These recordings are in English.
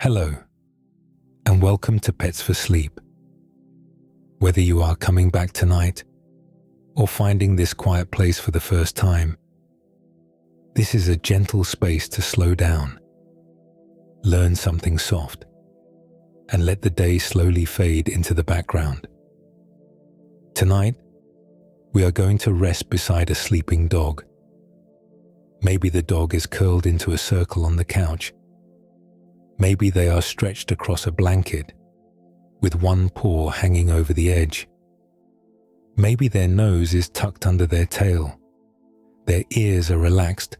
Hello, and welcome to Pets for Sleep. Whether you are coming back tonight or finding this quiet place for the first time, this is a gentle space to slow down, learn something soft, and let the day slowly fade into the background. Tonight, we are going to rest beside a sleeping dog. Maybe the dog is curled into a circle on the couch. Maybe they are stretched across a blanket, with one paw hanging over the edge. Maybe their nose is tucked under their tail, their ears are relaxed,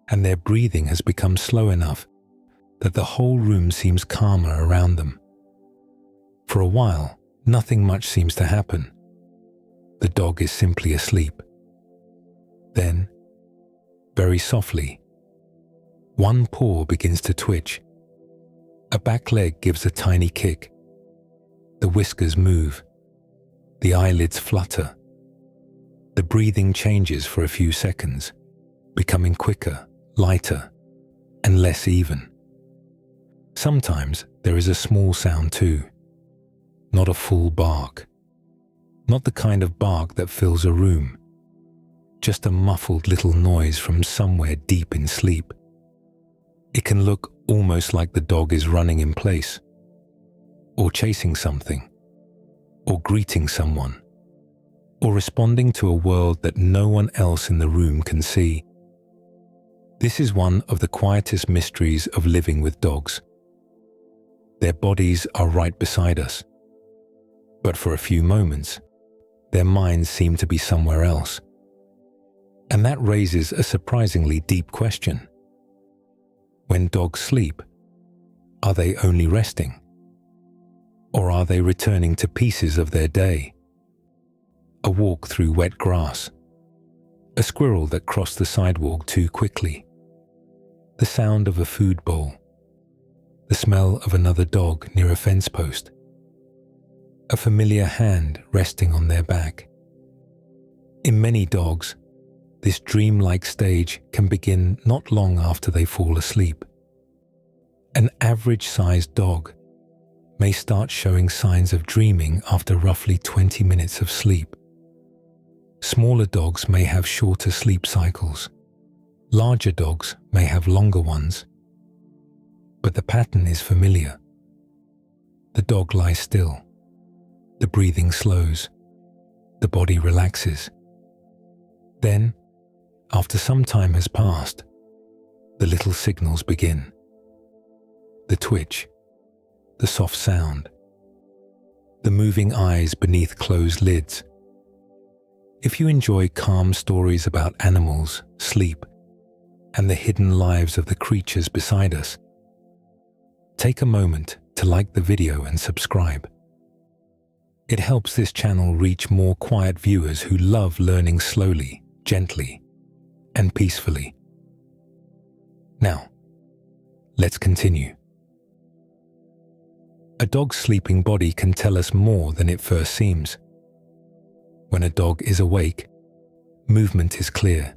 and their breathing has become slow enough that the whole room seems calmer around them. For a while, nothing much seems to happen. The dog is simply asleep. Then, very softly, one paw begins to twitch. A back leg gives a tiny kick. The whiskers move. The eyelids flutter. The breathing changes for a few seconds, becoming quicker, lighter, and less even. Sometimes there is a small sound too. Not a full bark. Not the kind of bark that fills a room. Just a muffled little noise from somewhere deep in sleep. It can look almost like the dog is running in place, or chasing something, or greeting someone, or responding to a world that no one else in the room can see. This is one of the quietest mysteries of living with dogs. Their bodies are right beside us, but for a few moments, their minds seem to be somewhere else. And that raises a surprisingly deep question. When dogs sleep, are they only resting? Or are they returning to pieces of their day? A walk through wet grass, a squirrel that crossed the sidewalk too quickly, the sound of a food bowl, the smell of another dog near a fence post, a familiar hand resting on their back. In many dogs, this dreamlike stage can begin not long after they fall asleep. An average-sized dog may start showing signs of dreaming after roughly 20 minutes of sleep. Smaller dogs may have shorter sleep cycles. Larger dogs may have longer ones. But the pattern is familiar. The dog lies still. The breathing slows. The body relaxes. Then, after some time has passed, the little signals begin. The twitch, the soft sound, the moving eyes beneath closed lids. If you enjoy calm stories about animals, sleep, and the hidden lives of the creatures beside us, take a moment to like the video and subscribe. It helps this channel reach more quiet viewers who love learning slowly, gently, and peacefully. Now, let's continue. A dog's sleeping body can tell us more than it first seems. When a dog is awake, movement is clear.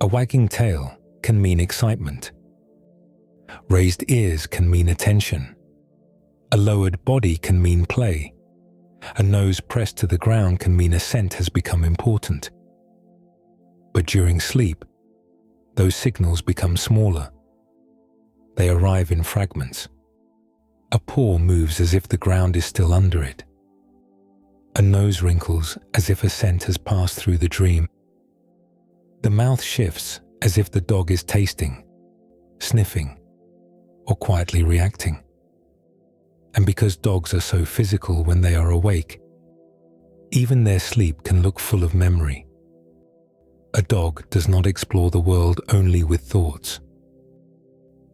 A wagging tail can mean excitement. Raised ears can mean attention. A lowered body can mean play. A nose pressed to the ground can mean a scent has become important. But during sleep, those signals become smaller. They arrive in fragments. A paw moves as if the ground is still under it. A nose wrinkles as if a scent has passed through the dream. The mouth shifts as if the dog is tasting, sniffing, or quietly reacting. And because dogs are so physical when they are awake, even their sleep can look full of memory. A dog does not explore the world only with thoughts.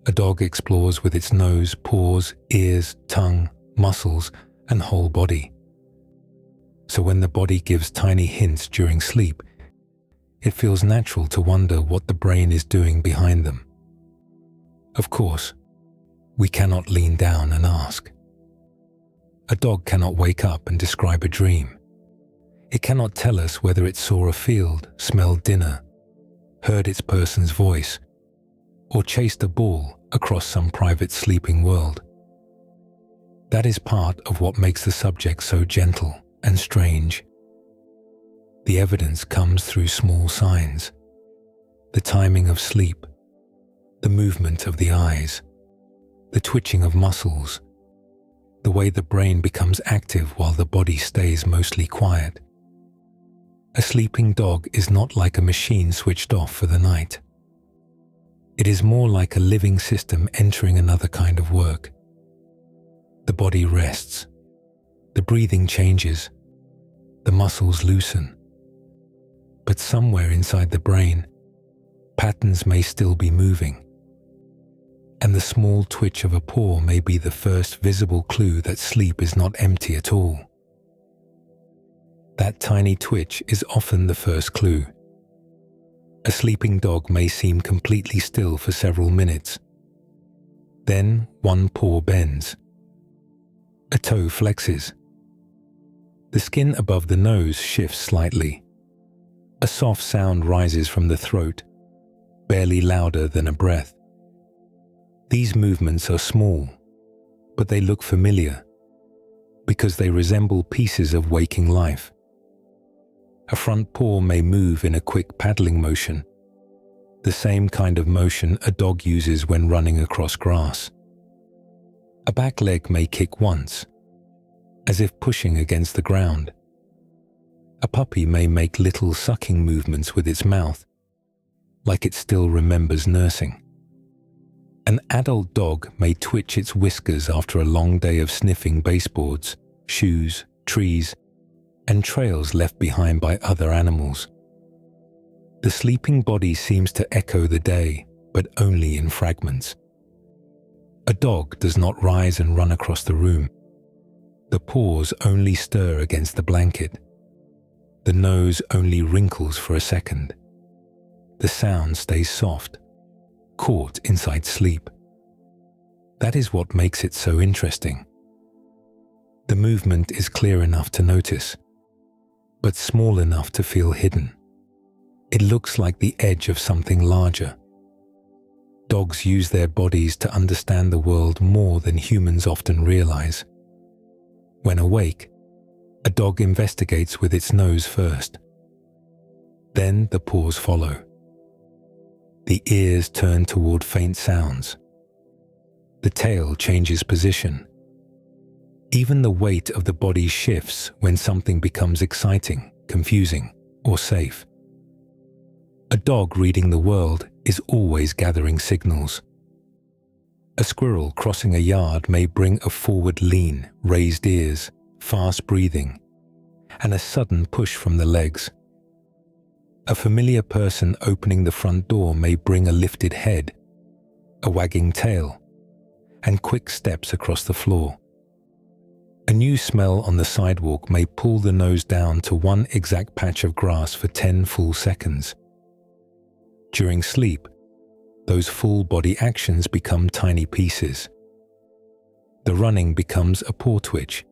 A dog explores with its nose, paws, ears, tongue, muscles, and whole body. So when the body gives tiny hints during sleep, it feels natural to wonder what the brain is doing behind them. Of course, we cannot lean down and ask. A dog cannot wake up and describe a dream. It cannot tell us whether it saw a field, smelled dinner, heard its person's voice, or chased a ball across some private sleeping world. That is part of what makes the subject so gentle and strange. The evidence comes through small signs: the timing of sleep, the movement of the eyes, the twitching of muscles, the way the brain becomes active while the body stays mostly quiet. A sleeping dog is not like a machine switched off for the night. It is more like a living system entering another kind of work. The body rests, the breathing changes, the muscles loosen. But somewhere inside the brain, patterns may still be moving, and the small twitch of a paw may be the first visible clue that sleep is not empty at all. That tiny twitch is often the first clue. A sleeping dog may seem completely still for several minutes. Then one paw bends. A toe flexes. The skin above the nose shifts slightly. A soft sound rises from the throat, barely louder than a breath. These movements are small, but they look familiar because they resemble pieces of waking life. A front paw may move in a quick paddling motion, the same kind of motion a dog uses when running across grass. A back leg may kick once, as if pushing against the ground. A puppy may make little sucking movements with its mouth, like it still remembers nursing. An adult dog may twitch its whiskers after a long day of sniffing baseboards, shoes, trees, and trails left behind by other animals. The sleeping body seems to echo the day, but only in fragments. A dog does not rise and run across the room. The paws only stir against the blanket. The nose only wrinkles for a second. The sound stays soft, caught inside sleep. That is what makes it so interesting. The movement is clear enough to notice, but small enough to feel hidden. It looks like the edge of something larger. Dogs use their bodies to understand the world more than humans often realize. When awake, a dog investigates with its nose first. Then the paws follow. The ears turn toward faint sounds. The tail changes position. Even the weight of the body shifts when something becomes exciting, confusing, or safe. A dog reading the world is always gathering signals. A squirrel crossing a yard may bring a forward lean, raised ears, fast breathing, and a sudden push from the legs. A familiar person opening the front door may bring a lifted head, a wagging tail, and quick steps across the floor. A new smell on the sidewalk may pull the nose down to one exact patch of grass for 10 full seconds. During sleep, those full body actions become tiny pieces. The running becomes a paw twitch.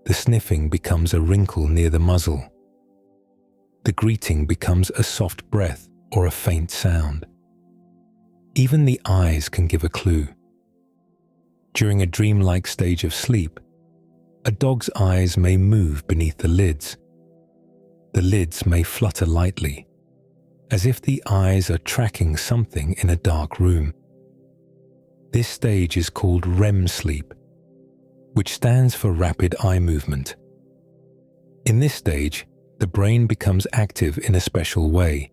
The sniffing becomes a wrinkle near the muzzle. The greeting becomes a soft breath or a faint sound. Even the eyes can give a clue. During a dreamlike stage of sleep, a dog's eyes may move beneath the lids. The lids may flutter lightly, as if the eyes are tracking something in a dark room. This stage is called rem-sleep, which stands for rapid eye movement. In this stage, the brain becomes active in a special way,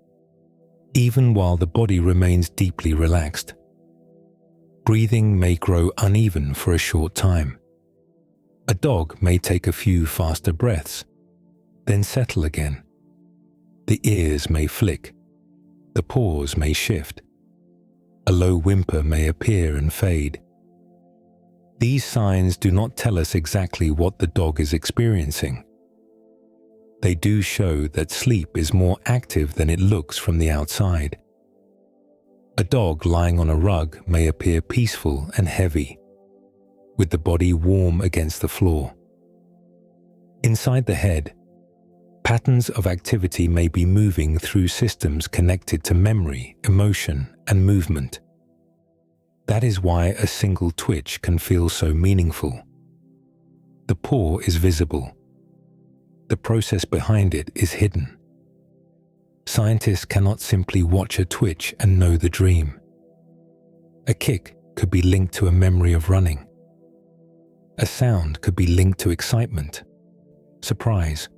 even while the body remains deeply relaxed. Breathing may grow uneven for a short time. A dog may take a few faster breaths, then settle again. The ears may flick. The paws may shift. A low whimper may appear and fade. These signs do not tell us exactly what the dog is experiencing. They do show that sleep is more active than it looks from the outside. A dog lying on a rug may appear peaceful and heavy, with the body warm against the floor. Inside the head, Patterns of activity may be moving through systems connected to memory, emotion, and movement. That is why a single twitch can feel so meaningful. The paw is visible. The process behind it is hidden. Scientists cannot simply watch a twitch and know the dream. A kick could be linked to a memory of running. A sound could be linked to excitement, surprise,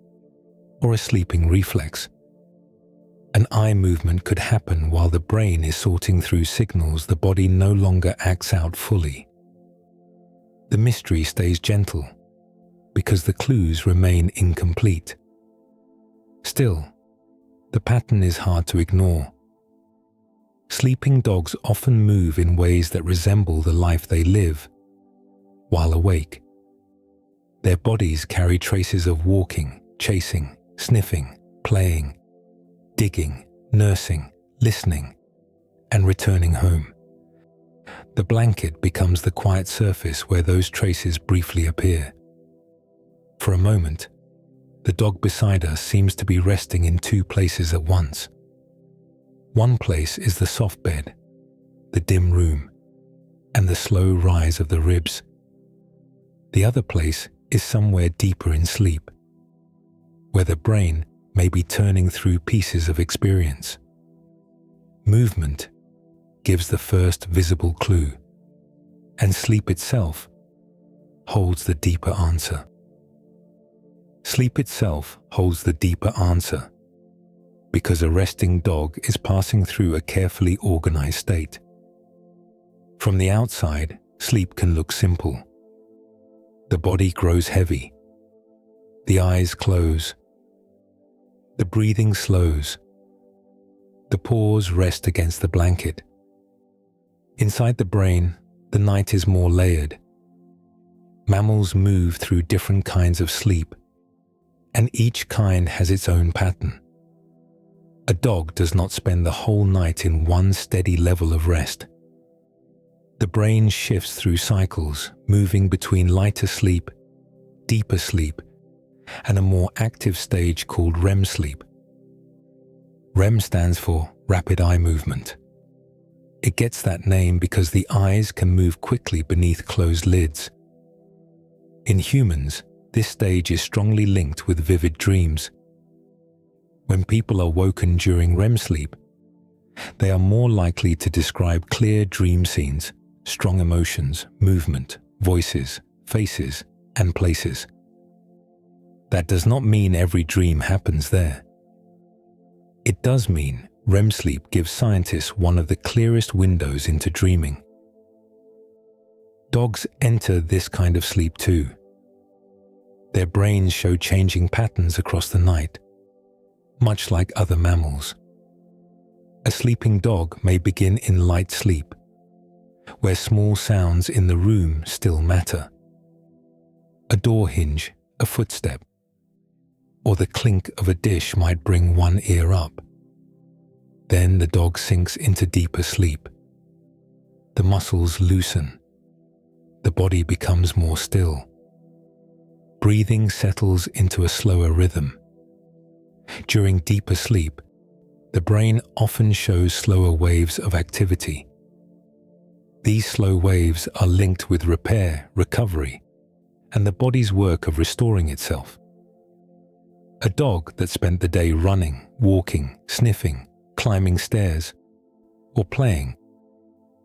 or a sleeping reflex. An eye movement could happen while the brain is sorting through signals the body no longer acts out fully. The mystery stays gentle because the clues remain incomplete. Still, the pattern is hard to ignore. Sleeping dogs often move in ways that resemble the life they live while awake. Their bodies carry traces of walking, chasing, sniffing, playing, digging, nursing, listening, and returning home. The blanket becomes the quiet surface where those traces briefly appear. For a moment, the dog beside us seems to be resting in two places at once. One place is the soft bed, the dim room, and the slow rise of the ribs. The other place is somewhere deeper in sleep, where the brain may be turning through pieces of experience. Movement gives the first visible clue, and sleep itself holds the deeper answer. Sleep itself holds the deeper answer because a resting dog is passing through a carefully organized state. From the outside, sleep can look simple. The body grows heavy. The eyes close. The breathing slows. The paws rest against the blanket. Inside the brain, the night is more layered. Mammals move through different kinds of sleep, and each kind has its own pattern. A dog does not spend the whole night in one steady level of rest. The brain shifts through cycles, moving between lighter sleep, deeper sleep, and a more active stage called rem-sleep. REM stands for rapid eye movement. It gets that name because the eyes can move quickly beneath closed lids. In humans, this stage is strongly linked with vivid dreams. When people are woken during REM sleep, they are more likely to describe clear dream scenes, strong emotions, movement, voices, faces, and places. That does not mean every dream happens there. It does mean REM sleep gives scientists one of the clearest windows into dreaming. Dogs enter this kind of sleep too. Their brains show changing patterns across the night, much like other mammals. A sleeping dog may begin in light sleep, where small sounds in the room still matter. A door hinge, a footstep, or the clink of a dish might bring one ear up. Then the dog sinks into deeper sleep. The muscles loosen. The body becomes more still. Breathing settles into a slower rhythm. During deeper sleep, the brain often shows slower waves of activity. These slow waves are linked with repair, recovery, and the body's work of restoring itself. A dog that spent the day running, walking, sniffing, climbing stairs, or playing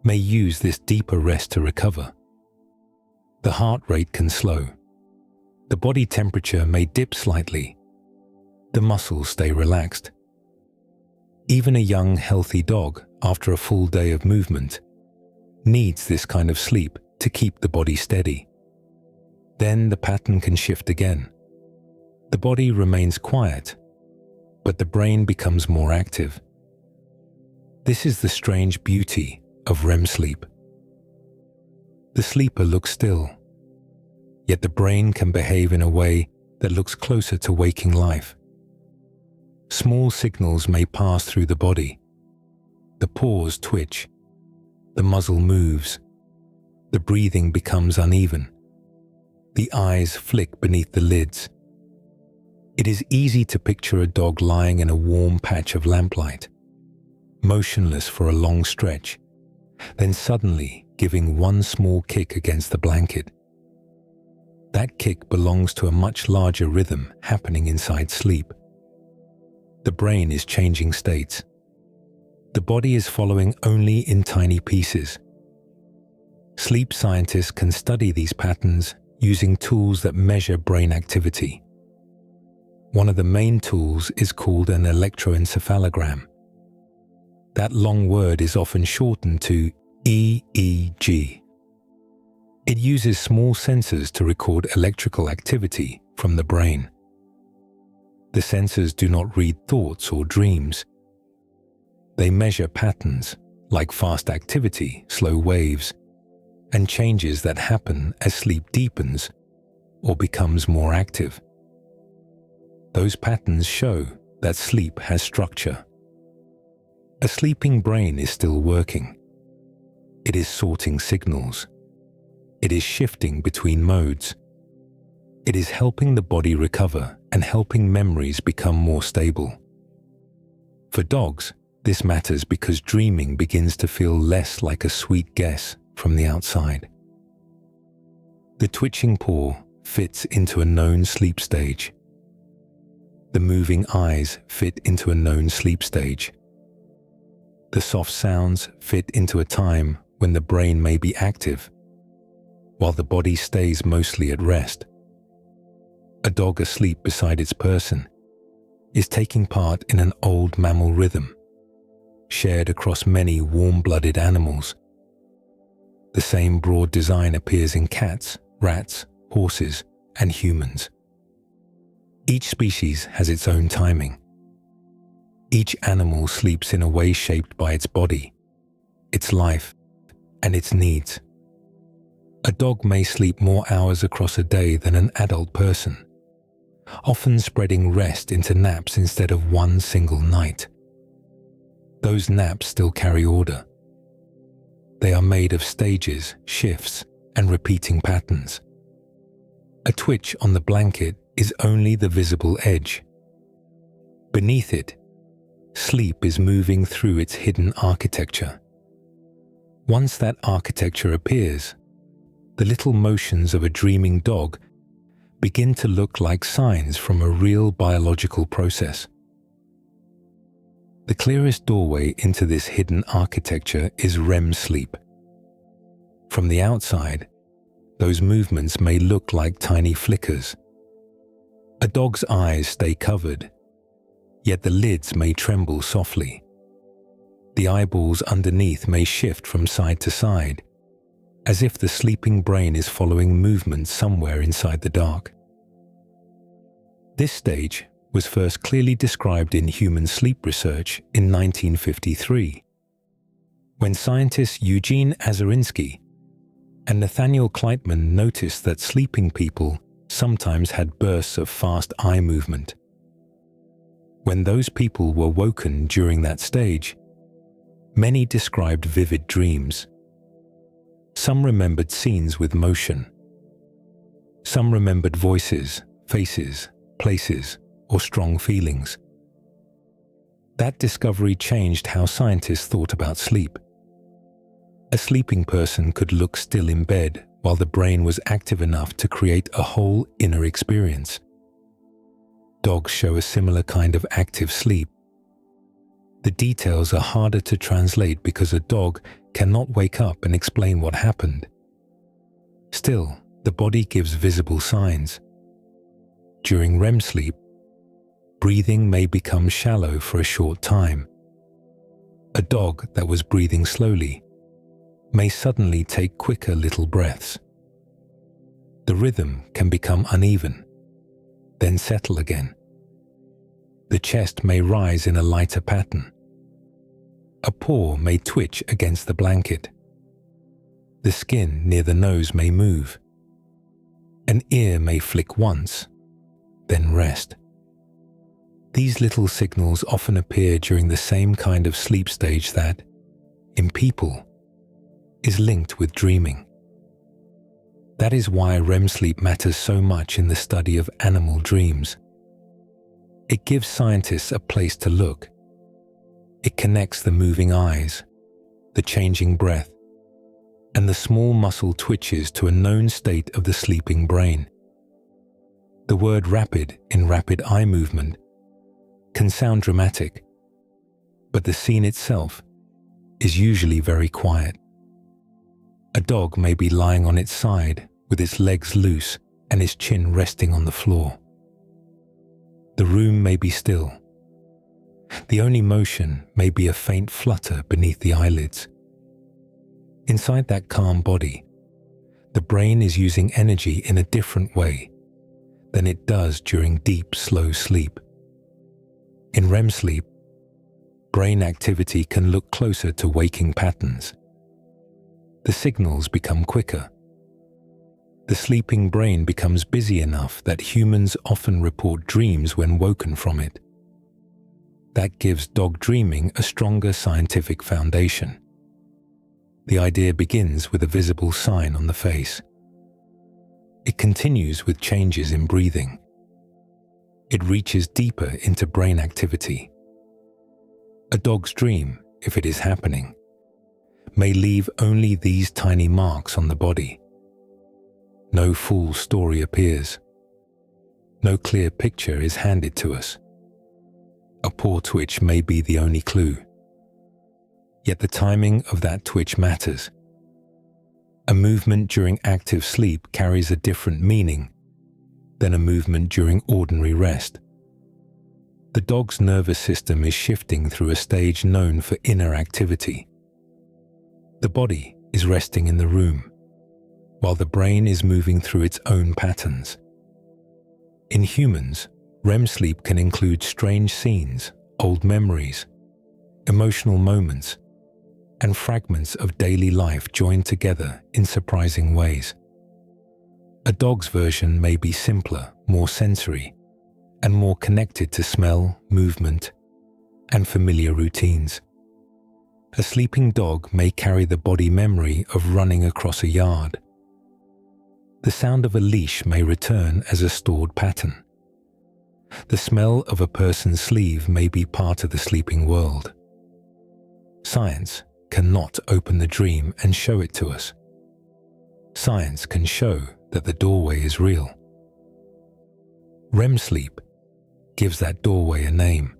may use this deeper rest to recover. The heart rate can slow. The body temperature may dip slightly. The muscles stay relaxed. Even a young, healthy dog, after a full day of movement, needs this kind of sleep to keep the body steady. Then the pattern can shift again. The body remains quiet, but the brain becomes more active. This is the strange beauty of REM sleep. The sleeper looks still, yet the brain can behave in a way that looks closer to waking life. Small signals may pass through the body. The paws twitch. The muzzle moves. The breathing becomes uneven. The eyes flick beneath the lids. It is easy to picture a dog lying in a warm patch of lamplight, motionless for a long stretch, then suddenly giving one small kick against the blanket. That kick belongs to a much larger rhythm happening inside sleep. The brain is changing states. The body is following only in tiny pieces. Sleep scientists can study these patterns using tools that measure brain activity. One of the main tools is called an electroencephalogram. That long word is often shortened to EEG. It uses small sensors to record electrical activity from the brain. The sensors do not read thoughts or dreams. They measure patterns like fast activity, slow waves, and changes that happen as sleep deepens or becomes more active. Those patterns show that sleep has structure. A sleeping brain is still working. It is sorting signals. It is shifting between modes. It is helping the body recover and helping memories become more stable. For dogs, this matters because dreaming begins to feel less like a sweet guess from the outside. The twitching paw fits into a known sleep stage. The moving eyes fit into a known sleep stage. The soft sounds fit into a time when the brain may be active, while the body stays mostly at rest. A dog asleep beside its person is taking part in an old mammal rhythm, shared across many warm-blooded animals. The same broad design appears in cats, rats, horses, and humans. Each species has its own timing. Each animal sleeps in a way shaped by its body, its life, and its needs. A dog may sleep more hours across a day than an adult person, often spreading rest into naps instead of one single night. Those naps still carry order. They are made of stages, shifts, and repeating patterns. A twitch on the blanket is only the visible edge. Beneath it, sleep is moving through its hidden architecture. Once that architecture appears, the little motions of a dreaming dog begin to look like signs from a real biological process. The clearest doorway into this hidden architecture is REM sleep. From the outside, those movements may look like tiny flickers. A dog's eyes stay covered, yet the lids may tremble softly. The eyeballs underneath may shift from side to side, as if the sleeping brain is following movement somewhere inside the dark. This stage was first clearly described in human sleep research in 1953, when scientists Eugene Azarinsky and Nathaniel Kleitman noticed that sleeping people sometimes had bursts of fast eye movement. When those people were woken during that stage, many described vivid dreams. Some remembered scenes with motion. Some remembered voices, faces, places, or strong feelings. That discovery changed how scientists thought about sleep. A sleeping person could look still in bed while the brain was active enough to create a whole inner experience. Dogs show a similar kind of active sleep. The details are harder to translate because a dog cannot wake up and explain what happened. Still, the body gives visible signs. During REM sleep, breathing may become shallow for a short time. A dog that was breathing slowly may suddenly take quicker little breaths. The rhythm can become uneven, then settle again. The chest may rise in a lighter pattern. A paw may twitch against the blanket. The skin near the nose may move. An ear may flick once, then rest. These little signals often appear during the same kind of sleep stage that, in people, is linked with dreaming. That is why REM sleep matters so much in the study of animal dreams. It gives scientists a place to look. It connects the moving eyes, the changing breath, and the small muscle twitches to a known state of the sleeping brain. The word rapid in rapid eye movement can sound dramatic, but the scene itself is usually very quiet. A dog may be lying on its side with its legs loose and its chin resting on the floor. The room may be still. The only motion may be a faint flutter beneath the eyelids. Inside that calm body, the brain is using energy in a different way than it does during deep, slow sleep. In REM sleep, brain activity can look closer to waking patterns. The signals become quicker. The sleeping brain becomes busy enough that humans often report dreams when woken from it. That gives dog dreaming a stronger scientific foundation. The idea begins with a visible sign on the face. It continues with changes in breathing. It reaches deeper into brain activity. A dog's dream, if it is happening, may leave only these tiny marks on the body. No full story appears. No clear picture is handed to us. A paw twitch may be the only clue. Yet the timing of that twitch matters. A movement during active sleep carries a different meaning than a movement during ordinary rest. The dog's nervous system is shifting through a stage known for inner activity. The body is resting in the room, while the brain is moving through its own patterns. In humans, REM sleep can include strange scenes, old memories, emotional moments, and fragments of daily life joined together in surprising ways. A dog's version may be simpler, more sensory, and more connected to smell, movement, and familiar routines. A sleeping dog may carry the body memory of running across a yard. The sound of a leash may return as a stored pattern. The smell of a person's sleeve may be part of the sleeping world. Science cannot open the dream and show it to us. Science can show that the doorway is real. REM sleep gives that doorway a name.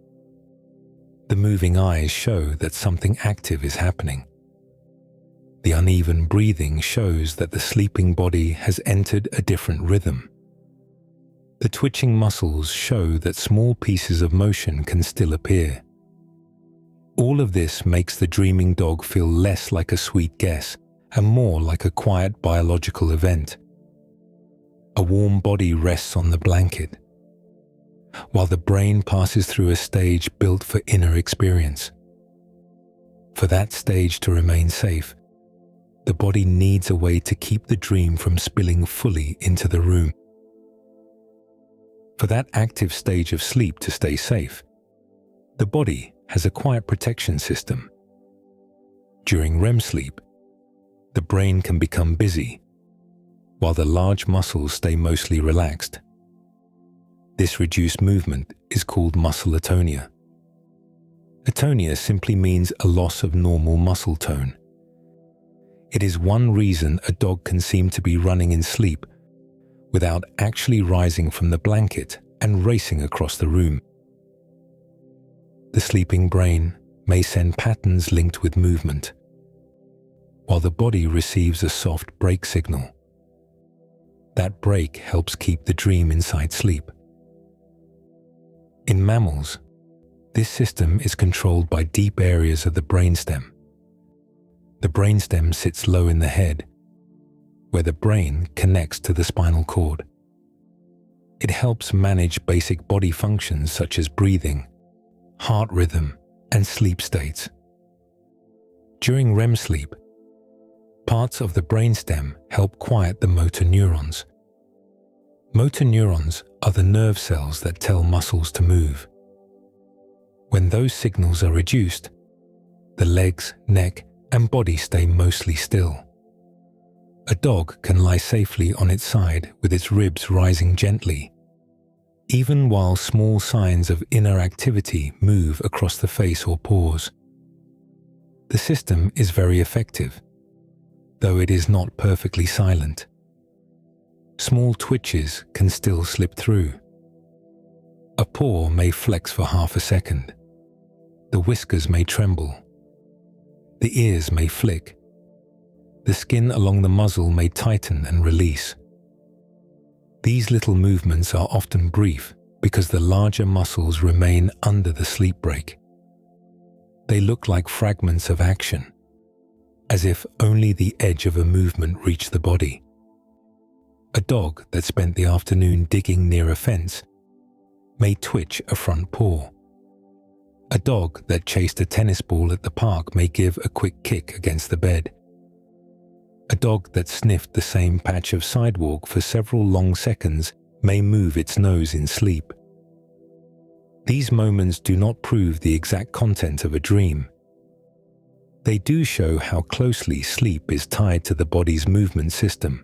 The moving eyes show that something active is happening. The uneven breathing shows that the sleeping body has entered a different rhythm. The twitching muscles show that small pieces of motion can still appear. All of this makes the dreaming dog feel less like a sweet guess and more like a quiet biological event. A warm body rests on the blanket, while the brain passes through a stage built for inner experience. For that stage to remain safe, the body needs a way to keep the dream from spilling fully into the room. For that active stage of sleep to stay safe, the body has a quiet protection system. During REM sleep, the brain can become busy, while the large muscles stay mostly relaxed. This reduced movement is called muscle atonia. Atonia simply means a loss of normal muscle tone. It is one reason a dog can seem to be running in sleep without actually rising from the blanket and racing across the room. The sleeping brain may send patterns linked with movement, while the body receives a soft break signal. That break helps keep the dream inside sleep. In mammals, this system is controlled by deep areas of the brainstem. The brainstem sits low in the head, where the brain connects to the spinal cord. It helps manage basic body functions such as breathing, heart rhythm, and sleep states. During REM sleep, parts of the brainstem help quiet the motor neurons. Motor neurons are the nerve cells that tell muscles to move. When those signals are reduced, the legs, neck, and body stay mostly still. A dog can lie safely on its side with its ribs rising gently, even while small signs of inner activity move across the face or paws. The system is very effective, though it is not perfectly silent. Small twitches can still slip through. A paw may flex for half a second. The whiskers may tremble. The ears may flick. The skin along the muzzle may tighten and release. These little movements are often brief because the larger muscles remain under the sleep break. They look like fragments of action, as if only the edge of a movement reached the body. A dog that spent the afternoon digging near a fence may twitch a front paw. A dog that chased a tennis ball at the park may give a quick kick against the bed. A dog that sniffed the same patch of sidewalk for several long seconds may move its nose in sleep. These moments do not prove the exact content of a dream. They do show how closely sleep is tied to the body's movement system.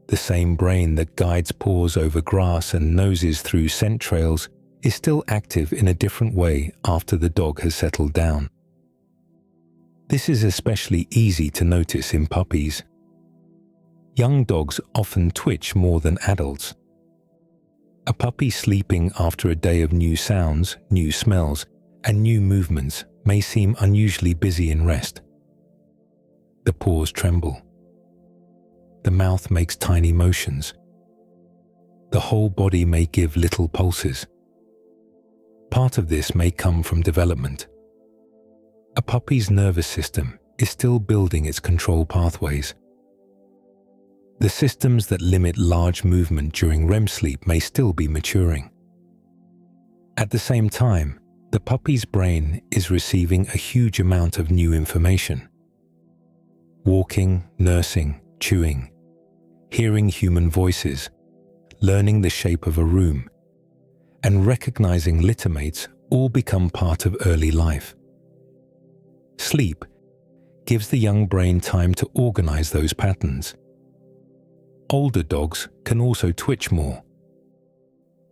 The same brain that guides paws over grass and noses through scent trails is still active in a different way after the dog has settled down. This is especially easy to notice in puppies. Young dogs often twitch more than adults. A puppy sleeping after a day of new sounds, new smells, and new movements may seem unusually busy in rest. The paws tremble. The mouth makes tiny motions. The whole body may give little pulses. Part of this may come from development. A puppy's nervous system is still building its control pathways. The systems that limit large movement during REM sleep may still be maturing. At the same time, the puppy's brain is receiving a huge amount of new information. Walking, nursing, chewing, hearing human voices, learning the shape of a room, and recognizing littermates all become part of early life. Sleep gives the young brain time to organize those patterns. Older dogs can also twitch more.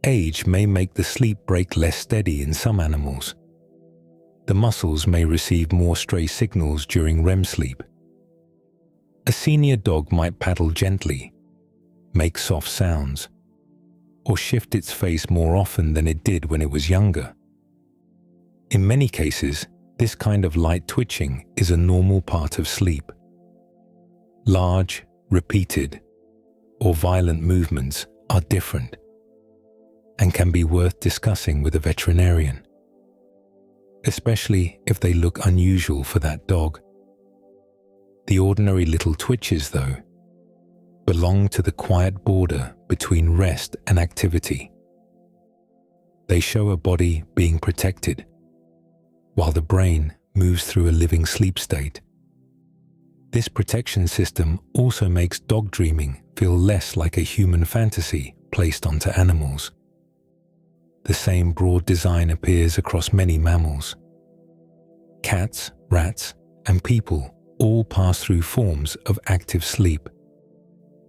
Age may make the sleep break less steady in some animals. The muscles may receive more stray signals during REM sleep. A senior dog might paddle gently, make soft sounds, or shift its face more often than it did when it was younger. In many cases, this kind of light twitching is a normal part of sleep. Large, repeated, or violent movements are different and can be worth discussing with a veterinarian, especially if they look unusual for that dog. The ordinary little twitches, though, belong to the quiet border between rest and activity. They show a body being protected, while the brain moves through a living sleep state. This protection system also makes dog dreaming feel less like a human fantasy placed onto animals. The same broad design appears across many mammals. Cats, rats, and people all pass through forms of active sleep,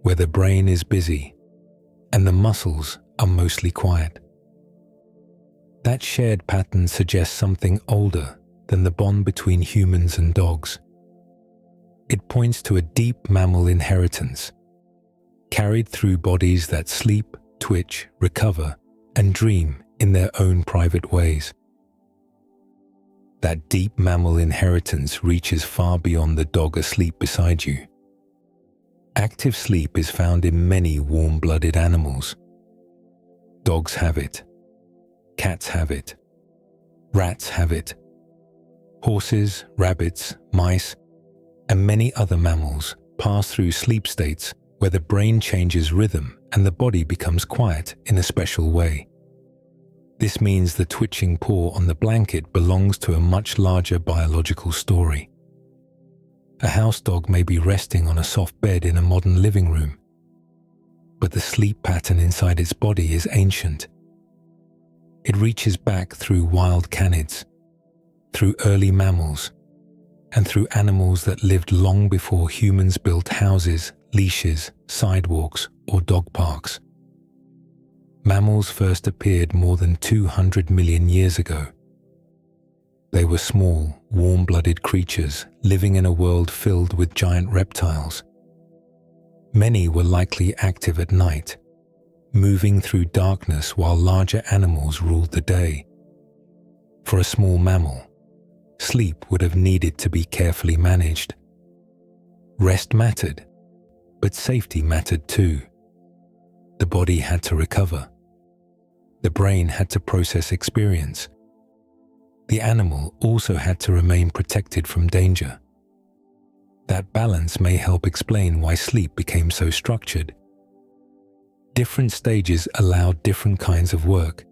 where the brain is busy and the muscles are mostly quiet. That shared pattern suggests something older than the bond between humans and dogs. It points to a deep mammal inheritance, carried through bodies that sleep, twitch, recover, and dream in their own private ways. That deep mammal inheritance reaches far beyond the dog asleep beside you. Active sleep is found in many warm-blooded animals. Dogs have it. Cats have it. Rats have it. Horses, rabbits, mice, and many other mammals pass through sleep states where the brain changes rhythm and the body becomes quiet in a special way. This means the twitching paw on the blanket belongs to a much larger biological story. A house dog may be resting on a soft bed in a modern living room, but the sleep pattern inside its body is ancient. It reaches back through wild canids, through early mammals, and through animals that lived long before humans built houses, leashes, sidewalks, or dog parks. Mammals first appeared more than 200 million years ago. They were small, warm-blooded creatures living in a world filled with giant reptiles. Many were likely active at night, moving through darkness while larger animals ruled the day. For a small mammal, sleep would have needed to be carefully managed. Rest mattered, but safety mattered too. The body had to recover. The brain had to process experience. The animal also had to remain protected from danger. That balance may help explain why sleep became so structured. Different stages allowed different kinds of work.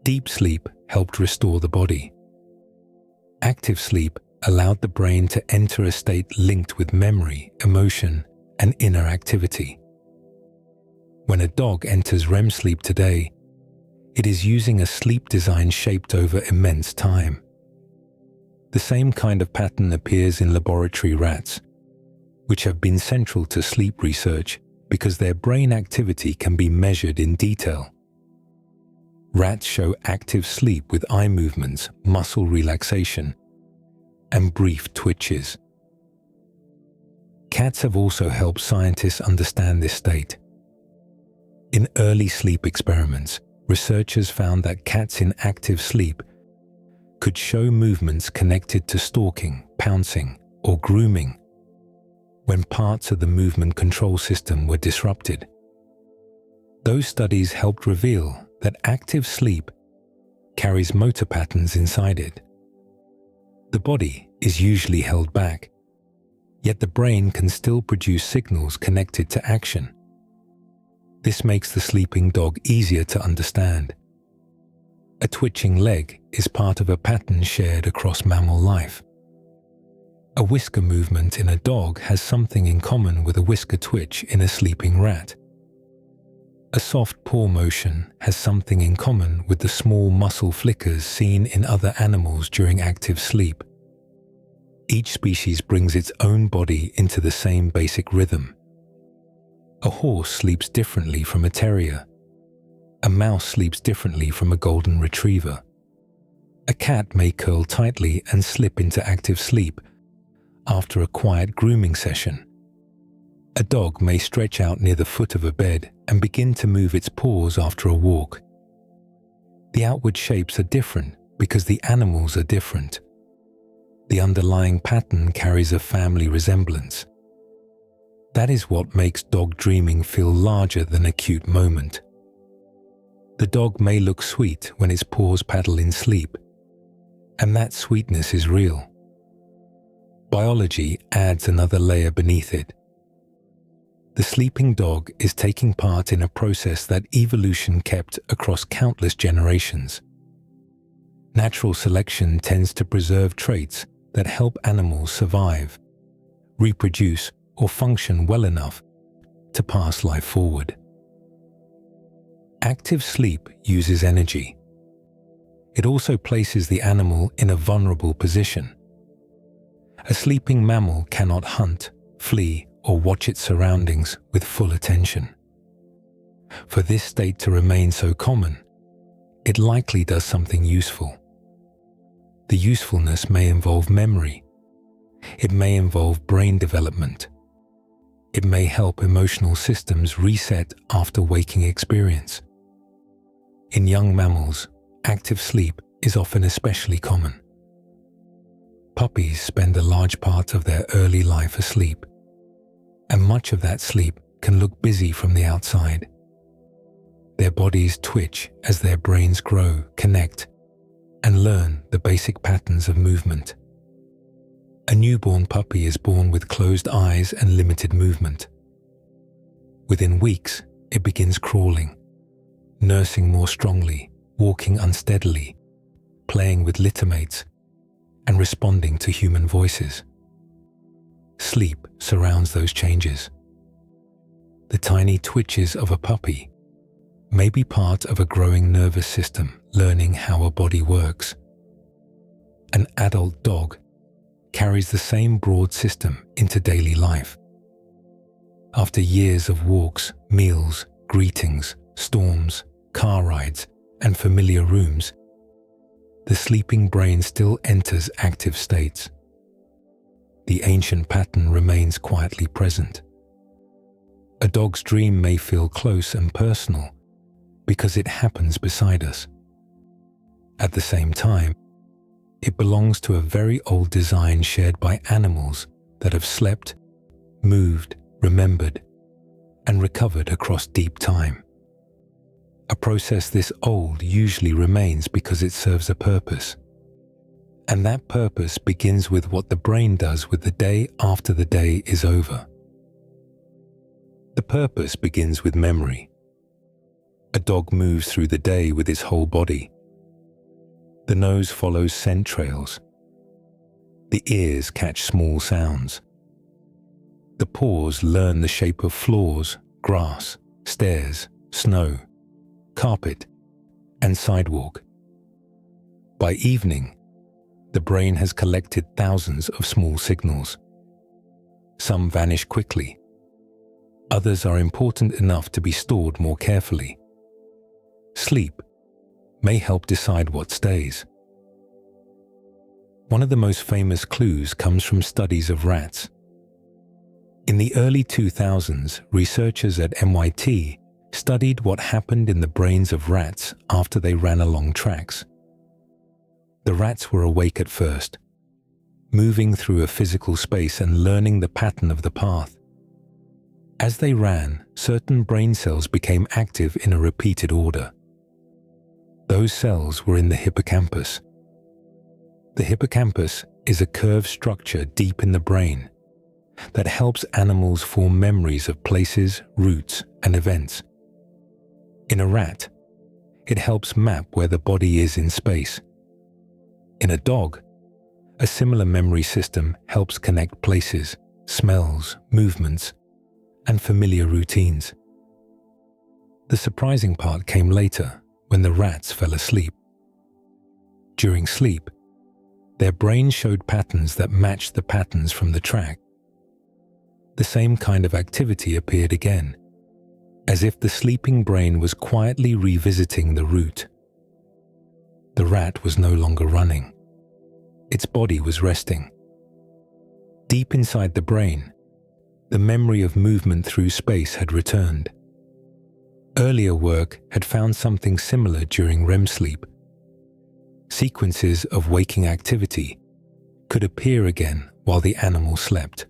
Deep sleep helped restore the body. Active sleep allowed the brain to enter a state linked with memory, emotion, and inner activity. When a dog enters REM sleep today, it is using a sleep design shaped over immense time. The same kind of pattern appears in laboratory rats, which have been central to sleep research because their brain activity can be measured in detail. Rats show active sleep with eye movements, muscle relaxation, and brief twitches. Cats have also helped scientists understand this state. In early sleep experiments, researchers found that cats in active sleep could show movements connected to stalking, pouncing, or grooming when parts of the movement control system were disrupted. Those studies helped reveal that active sleep carries motor patterns inside it. The body is usually held back, yet the brain can still produce signals connected to action. This makes the sleeping dog easier to understand. A twitching leg is part of a pattern shared across mammal life. A whisker movement in a dog has something in common with a whisker twitch in a sleeping rat. A soft paw motion has something in common with the small muscle flickers seen in other animals during active sleep. Each species brings its own body into the same basic rhythm. A horse sleeps differently from a terrier. A mouse sleeps differently from a golden retriever. A cat may curl tightly and slip into active sleep after a quiet grooming session. A dog may stretch out near the foot of a bed and begin to move its paws after a walk. The outward shapes are different because the animals are different. The underlying pattern carries a family resemblance. That is what makes dog dreaming feel larger than a cute moment. The dog may look sweet when its paws paddle in sleep, and that sweetness is real. Biology adds another layer beneath it. The sleeping dog is taking part in a process that evolution kept across countless generations. Natural selection tends to preserve traits that help animals survive, reproduce, or function well enough to pass life forward. Active sleep uses energy. It also places the animal in a vulnerable position. A sleeping mammal cannot hunt, flee, or watch its surroundings with full attention. For this state to remain so common, it likely does something useful. The usefulness may involve memory. It may involve brain development. It may help emotional systems reset after waking experience. In young mammals, active sleep is often especially common. Puppies spend a large part of their early life asleep, and much of that sleep can look busy from the outside. Their bodies twitch as their brains grow, connect, and learn the basic patterns of movement. A newborn puppy is born with closed eyes and limited movement. Within weeks, it begins crawling, nursing more strongly, walking unsteadily, playing with littermates, and responding to human voices. Sleep surrounds those changes. The tiny twitches of a puppy may be part of a growing nervous system learning how a body works. An adult dog carries the same broad system into daily life. After years of walks, meals, greetings, storms, car rides, and familiar rooms, the sleeping brain still enters active states. The ancient pattern remains quietly present. A dog's dream may feel close and personal because it happens beside us. At the same time, it belongs to a very old design shared by animals that have slept, moved, remembered, and recovered across deep time. A process this old usually remains because it serves a purpose. And that purpose begins with what the brain does with the day after the day is over. The purpose begins with memory. A dog moves through the day with its whole body. The nose follows scent trails. The ears catch small sounds. The paws learn the shape of floors, grass, stairs, snow, carpet, and sidewalk. By evening, the brain has collected thousands of small signals. Some vanish quickly. Others are important enough to be stored more carefully. Sleep may help decide what stays. One of the most famous clues comes from studies of rats. In the early 2000s, researchers at MIT studied what happened in the brains of rats after they ran along tracks. The rats were awake at first, moving through a physical space and learning the pattern of the path. As they ran, certain brain cells became active in a repeated order. Those cells were in the hippocampus. The hippocampus is a curved structure deep in the brain that helps animals form memories of places, routes, and events. In a rat, it helps map where the body is in space. In a dog, a similar memory system helps connect places, smells, movements, and familiar routines. The surprising part came later when the rats fell asleep. During sleep, their brains showed patterns that matched the patterns from the track. The same kind of activity appeared again, as if the sleeping brain was quietly revisiting the route. The rat was no longer running. Its body was resting. Deep inside the brain, the memory of movement through space had returned. Earlier work had found something similar during REM sleep. Sequences of waking activity could appear again while the animal slept.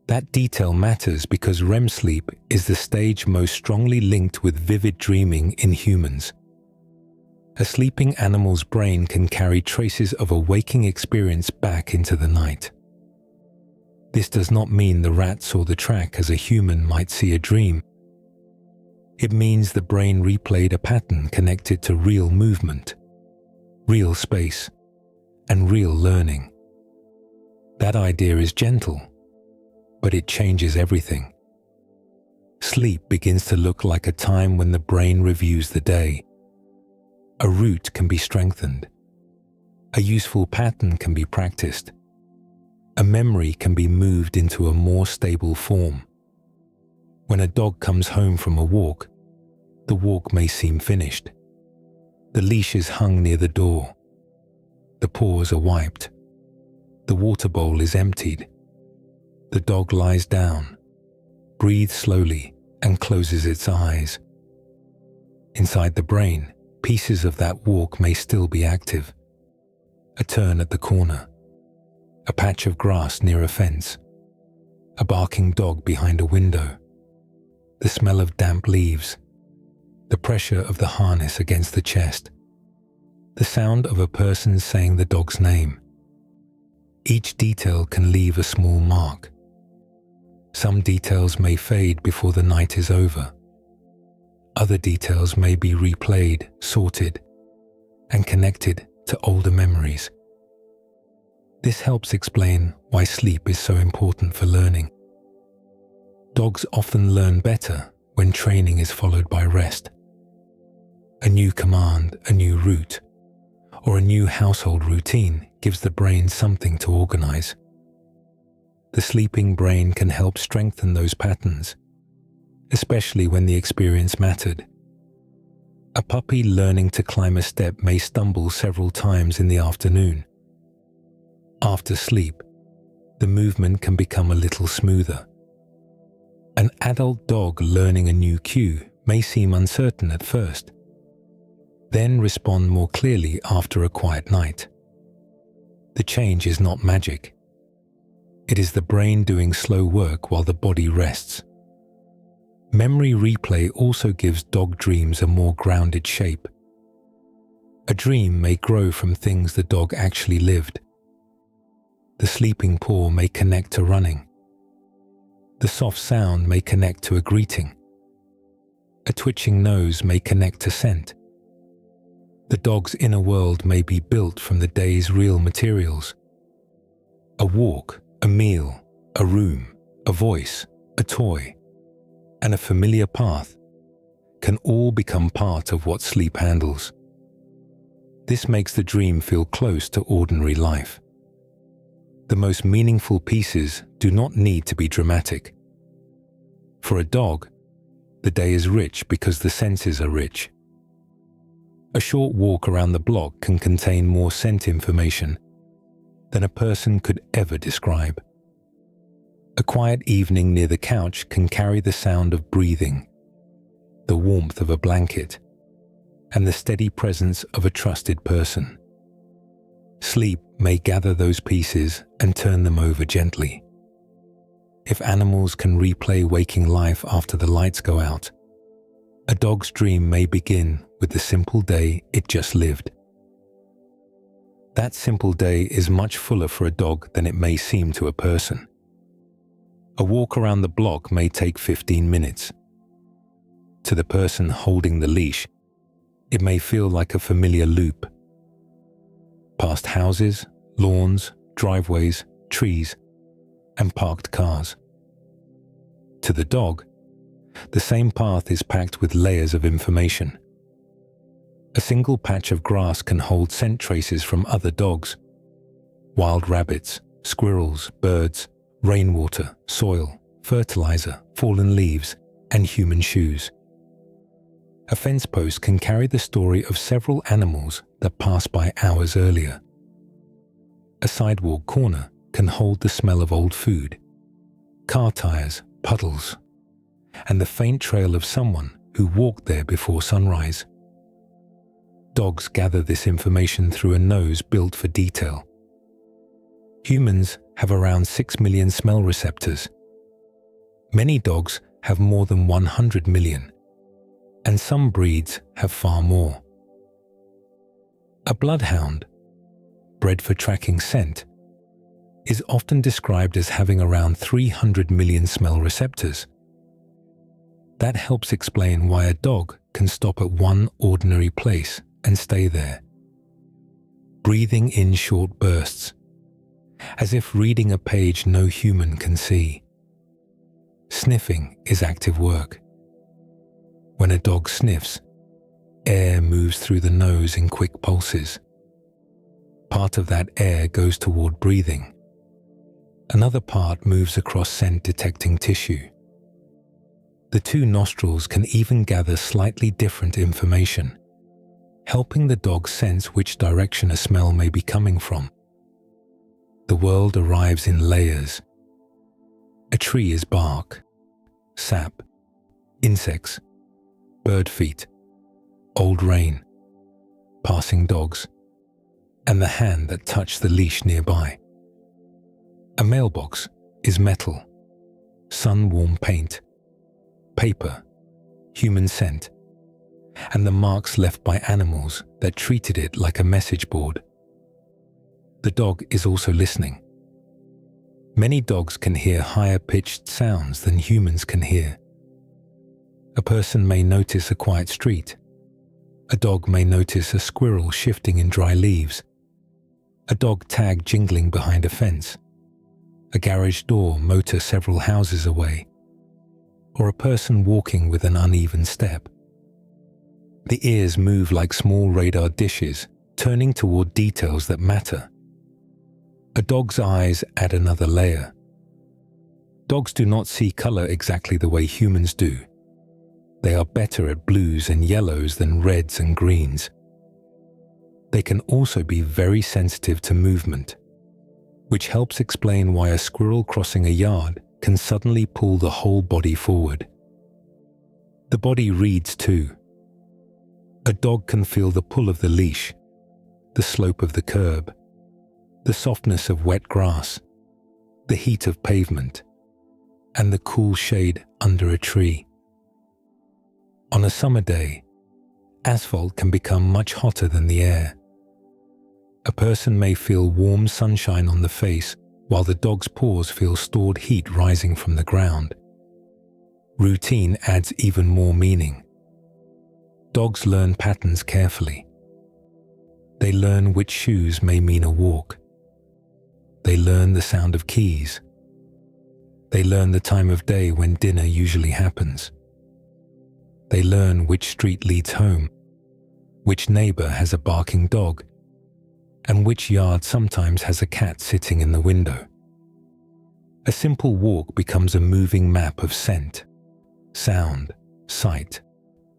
That detail matters because REM sleep is the stage most strongly linked with vivid dreaming in humans. A sleeping animal's brain can carry traces of a waking experience back into the night. This does not mean the rat saw the track as a human might see a dream. It means the brain replayed a pattern connected to real movement, real space, and real learning. That idea is gentle, but it changes everything. Sleep begins to look like a time when the brain reviews the day. A route can be strengthened. A useful pattern can be practiced. A memory can be moved into a more stable form. When a dog comes home from a walk, the walk may seem finished. The leash is hung near the door. The paws are wiped. The water bowl is emptied. The dog lies down, breathes slowly, and closes its eyes. Inside the brain, pieces of that walk may still be active. A turn at the corner, a patch of grass near a fence, a barking dog behind a window, the smell of damp leaves, the pressure of the harness against the chest, the sound of a person saying the dog's name. Each detail can leave a small mark. Some details may fade before the night is over. Other details may be replayed, sorted, and connected to older memories. This helps explain why sleep is so important for learning. Dogs often learn better when training is followed by rest. A new command, a new route, or a new household routine gives the brain something to organize. The sleeping brain can help strengthen those patterns. especially when the experience mattered. A puppy learning to climb a step may stumble several times in the afternoon. After sleep, the movement can become a little smoother. An adult dog learning a new cue may seem uncertain at first, then respond more clearly after a quiet night. The change is not magic. It is the brain doing slow work while the body rests. Memory replay also gives dog dreams a more grounded shape. A dream may grow from things the dog actually lived. The sleeping paw may connect to running. The soft sound may connect to a greeting. A twitching nose may connect to scent. The dog's inner world may be built from the day's real materials. A walk, a meal, a room, a voice, a toy, and a familiar path can all become part of what sleep handles. This makes the dream feel close to ordinary life. The most meaningful pieces do not need to be dramatic. For a dog, the day is rich because the senses are rich. A short walk around the block can contain more scent information than a person could ever describe. A quiet evening near the couch can carry the sound of breathing, the warmth of a blanket, and the steady presence of a trusted person. Sleep may gather those pieces and turn them over gently. If animals can replay waking life after the lights go out, a dog's dream may begin with the simple day it just lived. That simple day is much fuller for a dog than it may seem to a person. A walk around the block may take 15 minutes. To the person holding the leash, it may feel like a familiar loop. Past houses, lawns, driveways, trees, and parked cars. To the dog, the same path is packed with layers of information. A single patch of grass can hold scent traces from other dogs, wild rabbits, squirrels, birds, rainwater, soil, fertilizer, fallen leaves, and human shoes. A fence post can carry the story of several animals that passed by hours earlier. A sidewalk corner can hold the smell of old food, car tires, puddles, and the faint trail of someone who walked there before sunrise. Dogs gather this information through a nose built for detail. Humans have around 6 million smell receptors. Many dogs have more than 100 million, and some breeds have far more. A bloodhound, bred for tracking scent, is often described as having around 300 million smell receptors. That helps explain why a dog can stop at one ordinary place and stay there, breathing in short bursts, as if reading a page no human can see. Sniffing is active work. When a dog sniffs, air moves through the nose in quick pulses. Part of that air goes toward breathing. Another part moves across scent-detecting tissue. The two nostrils can even gather slightly different information, helping the dog sense which direction a smell may be coming from. The world arrives in layers. A tree is bark, sap, insects, bird feet, old rain, passing dogs, and the hand that touched the leash nearby. A mailbox is metal, sun-warm paint, paper, human scent, and the marks left by animals that treated it like a message board. The dog is also listening. Many dogs can hear higher-pitched sounds than humans can hear. A person may notice a quiet street. A dog may notice a squirrel shifting in dry leaves. A dog tag jingling behind a fence. A garage door motor several houses away. Or a person walking with an uneven step. The ears move like small radar dishes, turning toward details that matter. A dog's eyes add another layer. Dogs do not see color exactly the way humans do. They are better at blues and yellows than reds and greens. They can also be very sensitive to movement, which helps explain why a squirrel crossing a yard can suddenly pull the whole body forward. The body reads too. A dog can feel the pull of the leash, the slope of the curb, the softness of wet grass, the heat of pavement, and the cool shade under a tree. On a summer day, asphalt can become much hotter than the air. A person may feel warm sunshine on the face while the dog's paws feel stored heat rising from the ground. Routine adds even more meaning. Dogs learn patterns carefully. They learn which shoes may mean a walk. They learn the sound of keys. They learn the time of day when dinner usually happens. They learn which street leads home, which neighbor has a barking dog, and which yard sometimes has a cat sitting in the window. A simple walk becomes a moving map of scent, sound, sight,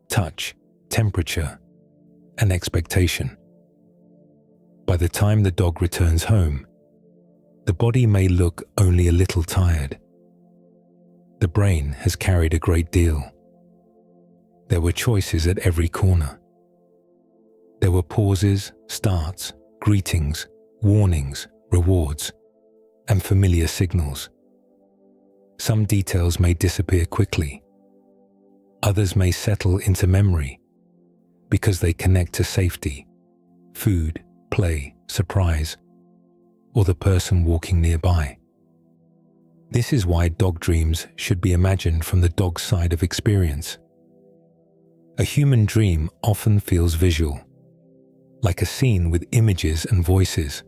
touch, temperature, and expectation. By the time the dog returns home, the body may look only a little tired. The brain has carried a great deal. There were choices at every corner. There were pauses, starts, greetings, warnings, rewards, and familiar signals. Some details may disappear quickly. Others may settle into memory because they connect to safety, food, play, surprise, or the person walking nearby. This is why dog dreams should be imagined from the dog's side of experience. A human dream often feels visual, like a scene with images and voices.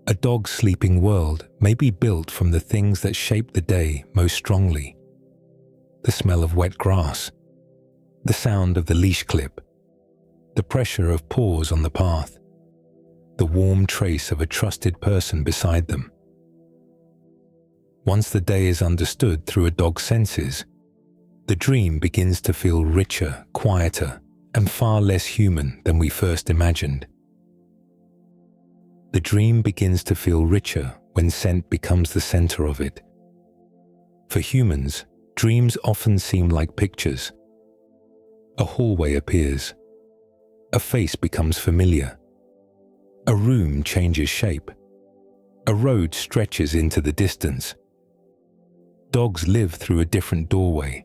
A dog's sleeping world may be built from the things that shape the day most strongly. The smell of wet grass, the sound of the leash clip, the pressure of paws on the path, the warm trace of a trusted person beside them. Once the day is understood through a dog's senses, the dream begins to feel richer, quieter, and far less human than we first imagined. The dream begins to feel richer when scent becomes the center of it. For humans, dreams often seem like pictures. A hallway appears. A face becomes familiar. A room changes shape. A road stretches into the distance. Dogs live through a different doorway.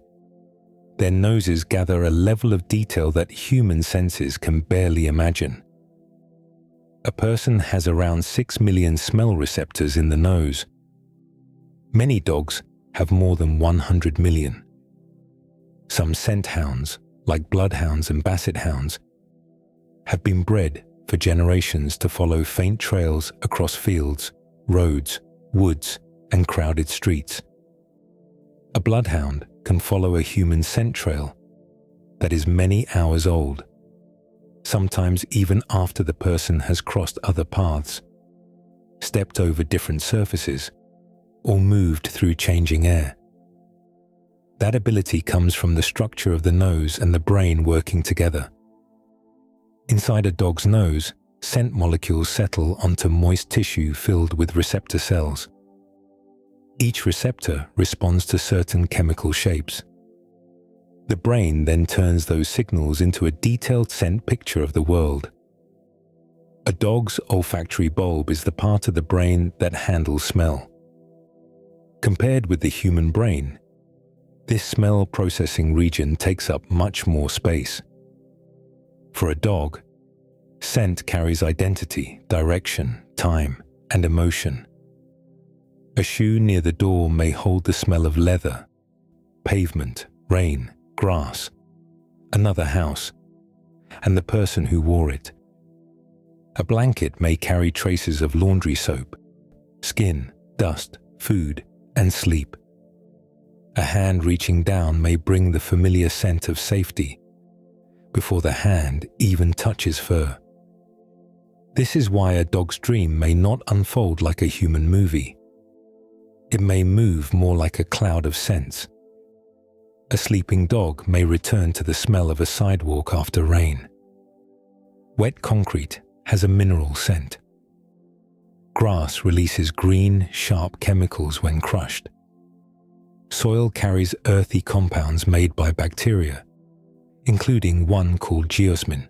Their noses gather a level of detail that human senses can barely imagine. A person has around 6 million smell receptors in the nose. Many dogs have more than 100 million. Some scent hounds, like bloodhounds and basset hounds, have been bred for generations to follow faint trails across fields, roads, woods, and crowded streets. A bloodhound can follow a human scent trail that is many hours old, sometimes even after the person has crossed other paths, stepped over different surfaces, or moved through changing air. That ability comes from the structure of the nose and the brain working together. Inside a dog's nose, scent molecules settle onto moist tissue filled with receptor cells. Each receptor responds to certain chemical shapes. The brain then turns those signals into a detailed scent picture of the world. A dog's olfactory bulb is the part of the brain that handles smell. Compared with the human brain, this smell processing region takes up much more space. For a dog, scent carries identity, direction, time, and emotion. A shoe near the door may hold the smell of leather, pavement, rain, grass, another house, and the person who wore it. A blanket may carry traces of laundry soap, skin, dust, food, and sleep. A hand reaching down may bring the familiar scent of safety before the hand even touches fur. This is why a dog's dream may not unfold like a human movie. It may move more like a cloud of scents. A sleeping dog may return to the smell of a sidewalk after rain. Wet concrete has a mineral scent. Grass releases green, sharp chemicals when crushed. Soil carries earthy compounds made by bacteria, including one called geosmin,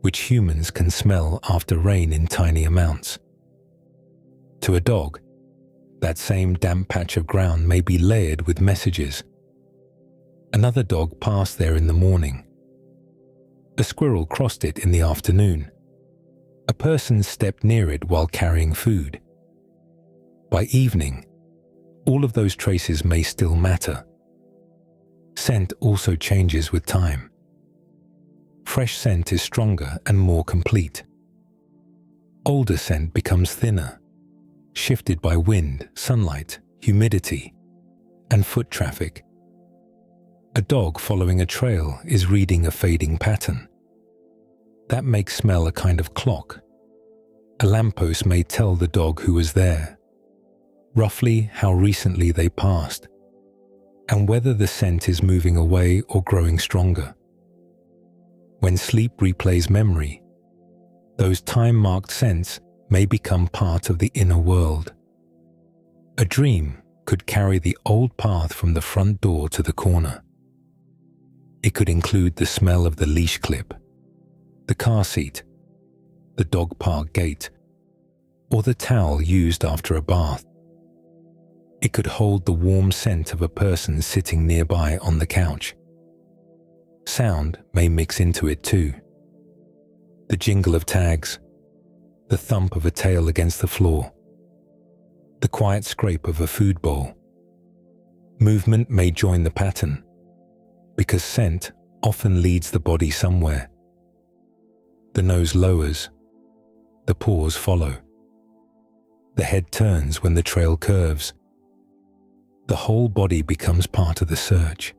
which humans can smell after rain in tiny amounts. To a dog, that same damp patch of ground may be layered with messages. Another dog passed there in the morning. A squirrel crossed it in the afternoon. A person stepped near it while carrying food. By evening, all of those traces may still matter. Scent also changes with time. Fresh scent is stronger and more complete. Older scent becomes thinner, shifted by wind, sunlight, humidity, and foot traffic. A dog following a trail is reading a fading pattern. That makes smell a kind of clock. A lamppost may tell the dog who was there, roughly how recently they passed, and whether the scent is moving away or growing stronger. When sleep replays memory, those time-marked scents may become part of the inner world. A dream could carry the old path from the front door to the corner. It could include the smell of the leash clip, the car seat, the dog park gate, or the towel used after a bath. It could hold the warm scent of a person sitting nearby on the couch. Sound may mix into it too. The jingle of tags, the thump of a tail against the floor, the quiet scrape of a food bowl. Movement may join the pattern, because scent often leads the body somewhere. The nose lowers, the paws follow. The head turns when the trail curves. The whole body becomes part of the search.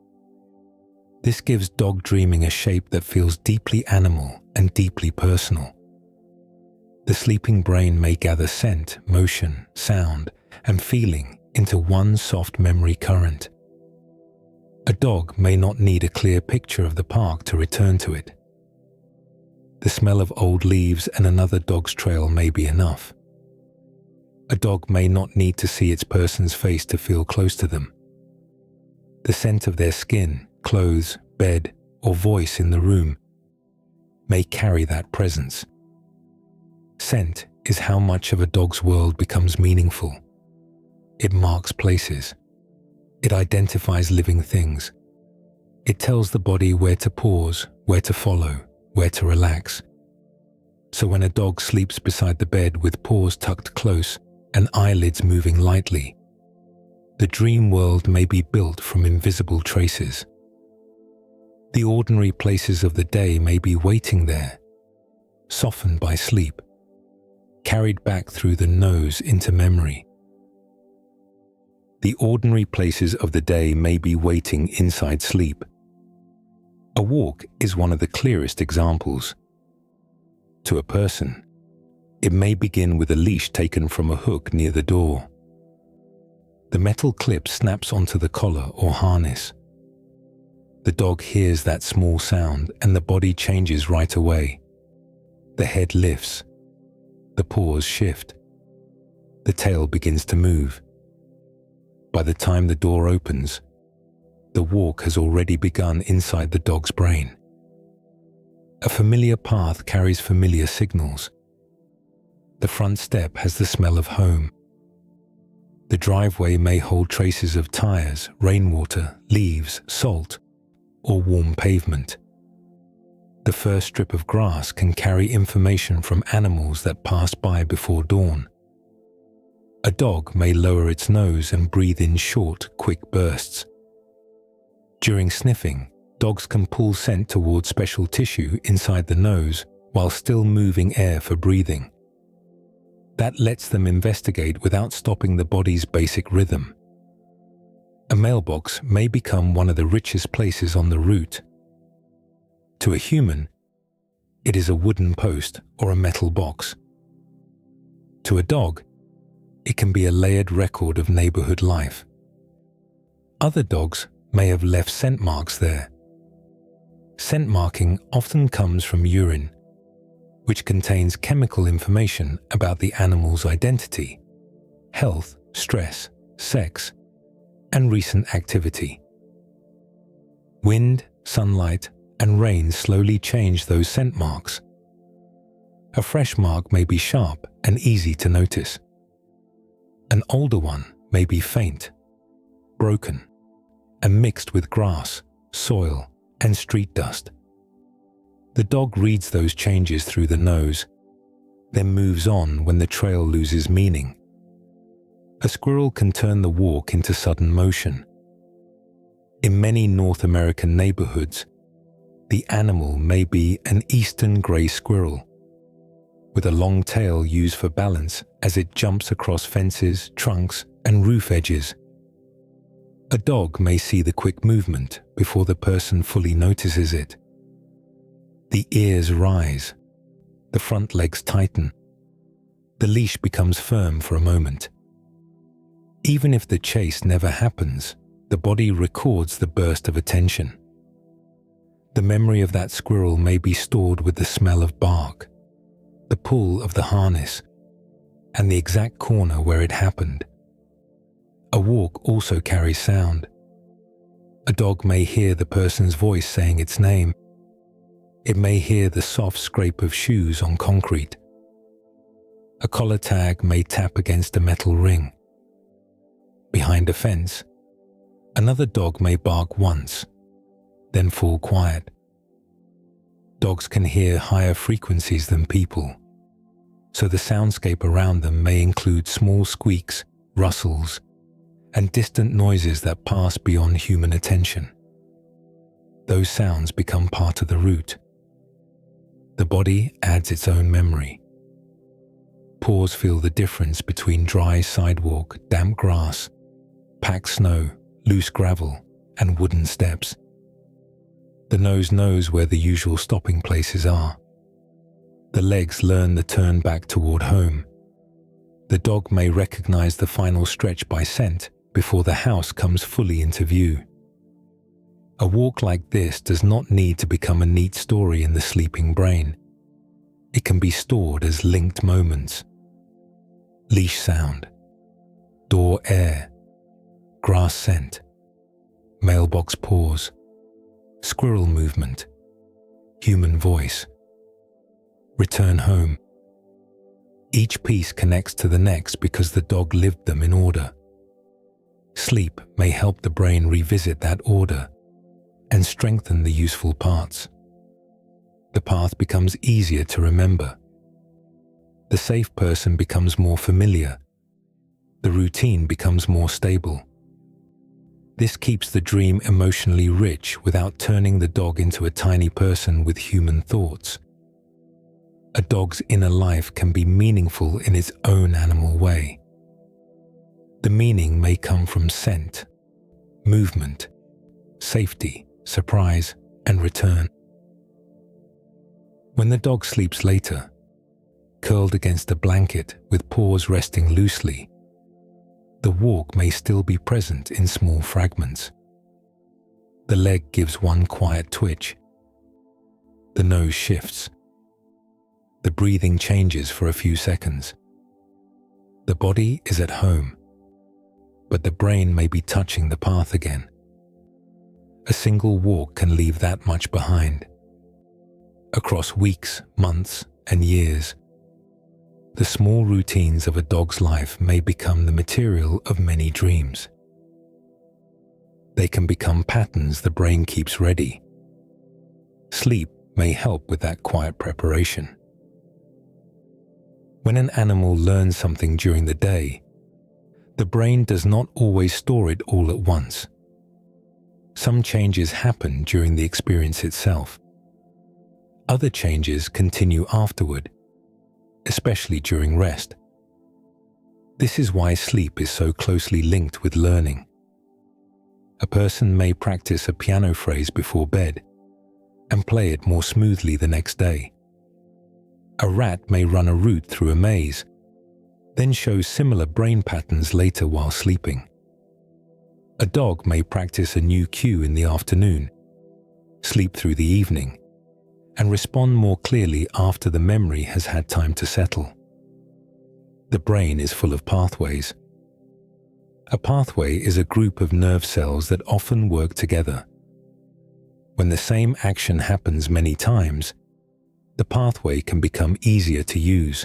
This gives dog dreaming a shape that feels deeply animal and deeply personal. The sleeping brain may gather scent, motion, sound, and feeling into one soft memory current. A dog may not need a clear picture of the park to return to it. The smell of old leaves and another dog's trail may be enough. A dog may not need to see its person's face to feel close to them. The scent of their skin, clothes, bed, or voice in the room may carry that presence. Scent is how much of a dog's world becomes meaningful. It marks places. It identifies living things. It tells the body where to pause, where to follow, where to relax. So when a dog sleeps beside the bed with paws tucked close and eyelids moving lightly, the dream world may be built from invisible traces. The ordinary places of the day may be waiting there, softened by sleep, carried back through the nose into memory. The ordinary places of the day may be waiting inside sleep. A walk is one of the clearest examples. To a person, it may begin with a leash taken from a hook near the door. The metal clip snaps onto the collar or harness. The dog hears that small sound and the body changes right away. The head lifts. The paws shift. The tail begins to move. By the time the door opens, the walk has already begun inside the dog's brain. A familiar path carries familiar signals. The front step has the smell of home. The driveway may hold traces of tires, rainwater, leaves, salt, or warm pavement. The first strip of grass can carry information from animals that passed by before dawn. A dog may lower its nose and breathe in short, quick bursts. During sniffing, dogs can pull scent towards special tissue inside the nose while still moving air for breathing. That lets them investigate without stopping the body's basic rhythm. A mailbox may become one of the richest places on the route. To a human, it is a wooden post or a metal box. To a dog, it can be a layered record of neighborhood life. Other dogs may have left scent marks there. Scent marking often comes from urine, which contains chemical information about the animal's identity, health, stress, sex, and recent activity. Wind, sunlight, and rain slowly change those scent marks. A fresh mark may be sharp and easy to notice. An older one may be faint, broken, and mixed with grass, soil, and street dust. The dog reads those changes through the nose, then moves on when the trail loses meaning. A squirrel can turn the walk into sudden motion. In many North American neighborhoods, the animal may be an eastern gray squirrel, with a long tail used for balance as it jumps across fences, trunks, and roof edges. A dog may see the quick movement before the person fully notices it. The ears rise, the front legs tighten, the leash becomes firm for a moment. Even if the chase never happens, the body records the burst of attention. The memory of that squirrel may be stored with the smell of bark, the pull of the harness, and the exact corner where it happened. A walk also carries sound. A dog may hear the person's voice saying its name. It may hear the soft scrape of shoes on concrete. A collar tag may tap against a metal ring. Behind a fence, another dog may bark once, then fall quiet. Dogs can hear higher frequencies than people, so the soundscape around them may include small squeaks, rustles, and distant noises that pass beyond human attention. Those sounds become part of the route. The body adds its own memory. Paws feel the difference between dry sidewalk, damp grass, packed snow, loose gravel, and wooden steps. The nose knows where the usual stopping places are. The legs learn the turn back toward home. The dog may recognize the final stretch by scent before the house comes fully into view. A walk like this does not need to become a neat story in the sleeping brain. It can be stored as linked moments. Leash sound, door air, grass scent, mailbox pause, squirrel movement, human voice, return home. Each piece connects to the next because the dog lived them in order. Sleep may help the brain revisit that order and strengthen the useful parts. The path becomes easier to remember. The safe person becomes more familiar. The routine becomes more stable. This keeps the dream emotionally rich without turning the dog into a tiny person with human thoughts. A dog's inner life can be meaningful in its own animal way. The meaning may come from scent, movement, safety, surprise, and return. When the dog sleeps later, curled against a blanket with paws resting loosely, the walk may still be present in small fragments. The leg gives one quiet twitch. The nose shifts. The breathing changes for a few seconds. The body is at home, but the brain may be touching the path again. A single walk can leave that much behind. Across weeks, months, and years, the small routines of a dog's life may become the material of many dreams. They can become patterns the brain keeps ready. Sleep may help with that quiet preparation. When an animal learns something during the day, the brain does not always store it all at once. Some changes happen during the experience itself. Other changes continue afterward, especially during rest. This is why sleep is so closely linked with learning. A person may practice a piano phrase before bed and play it more smoothly the next day. A rat may run a route through a maze, then show similar brain patterns later while sleeping. A dog may practice a new cue in the afternoon, sleep through the evening, and respond more clearly after the memory has had time to settle. The brain is full of pathways. A pathway is a group of nerve cells that often work together. When the same action happens many times, the pathway can become easier to use.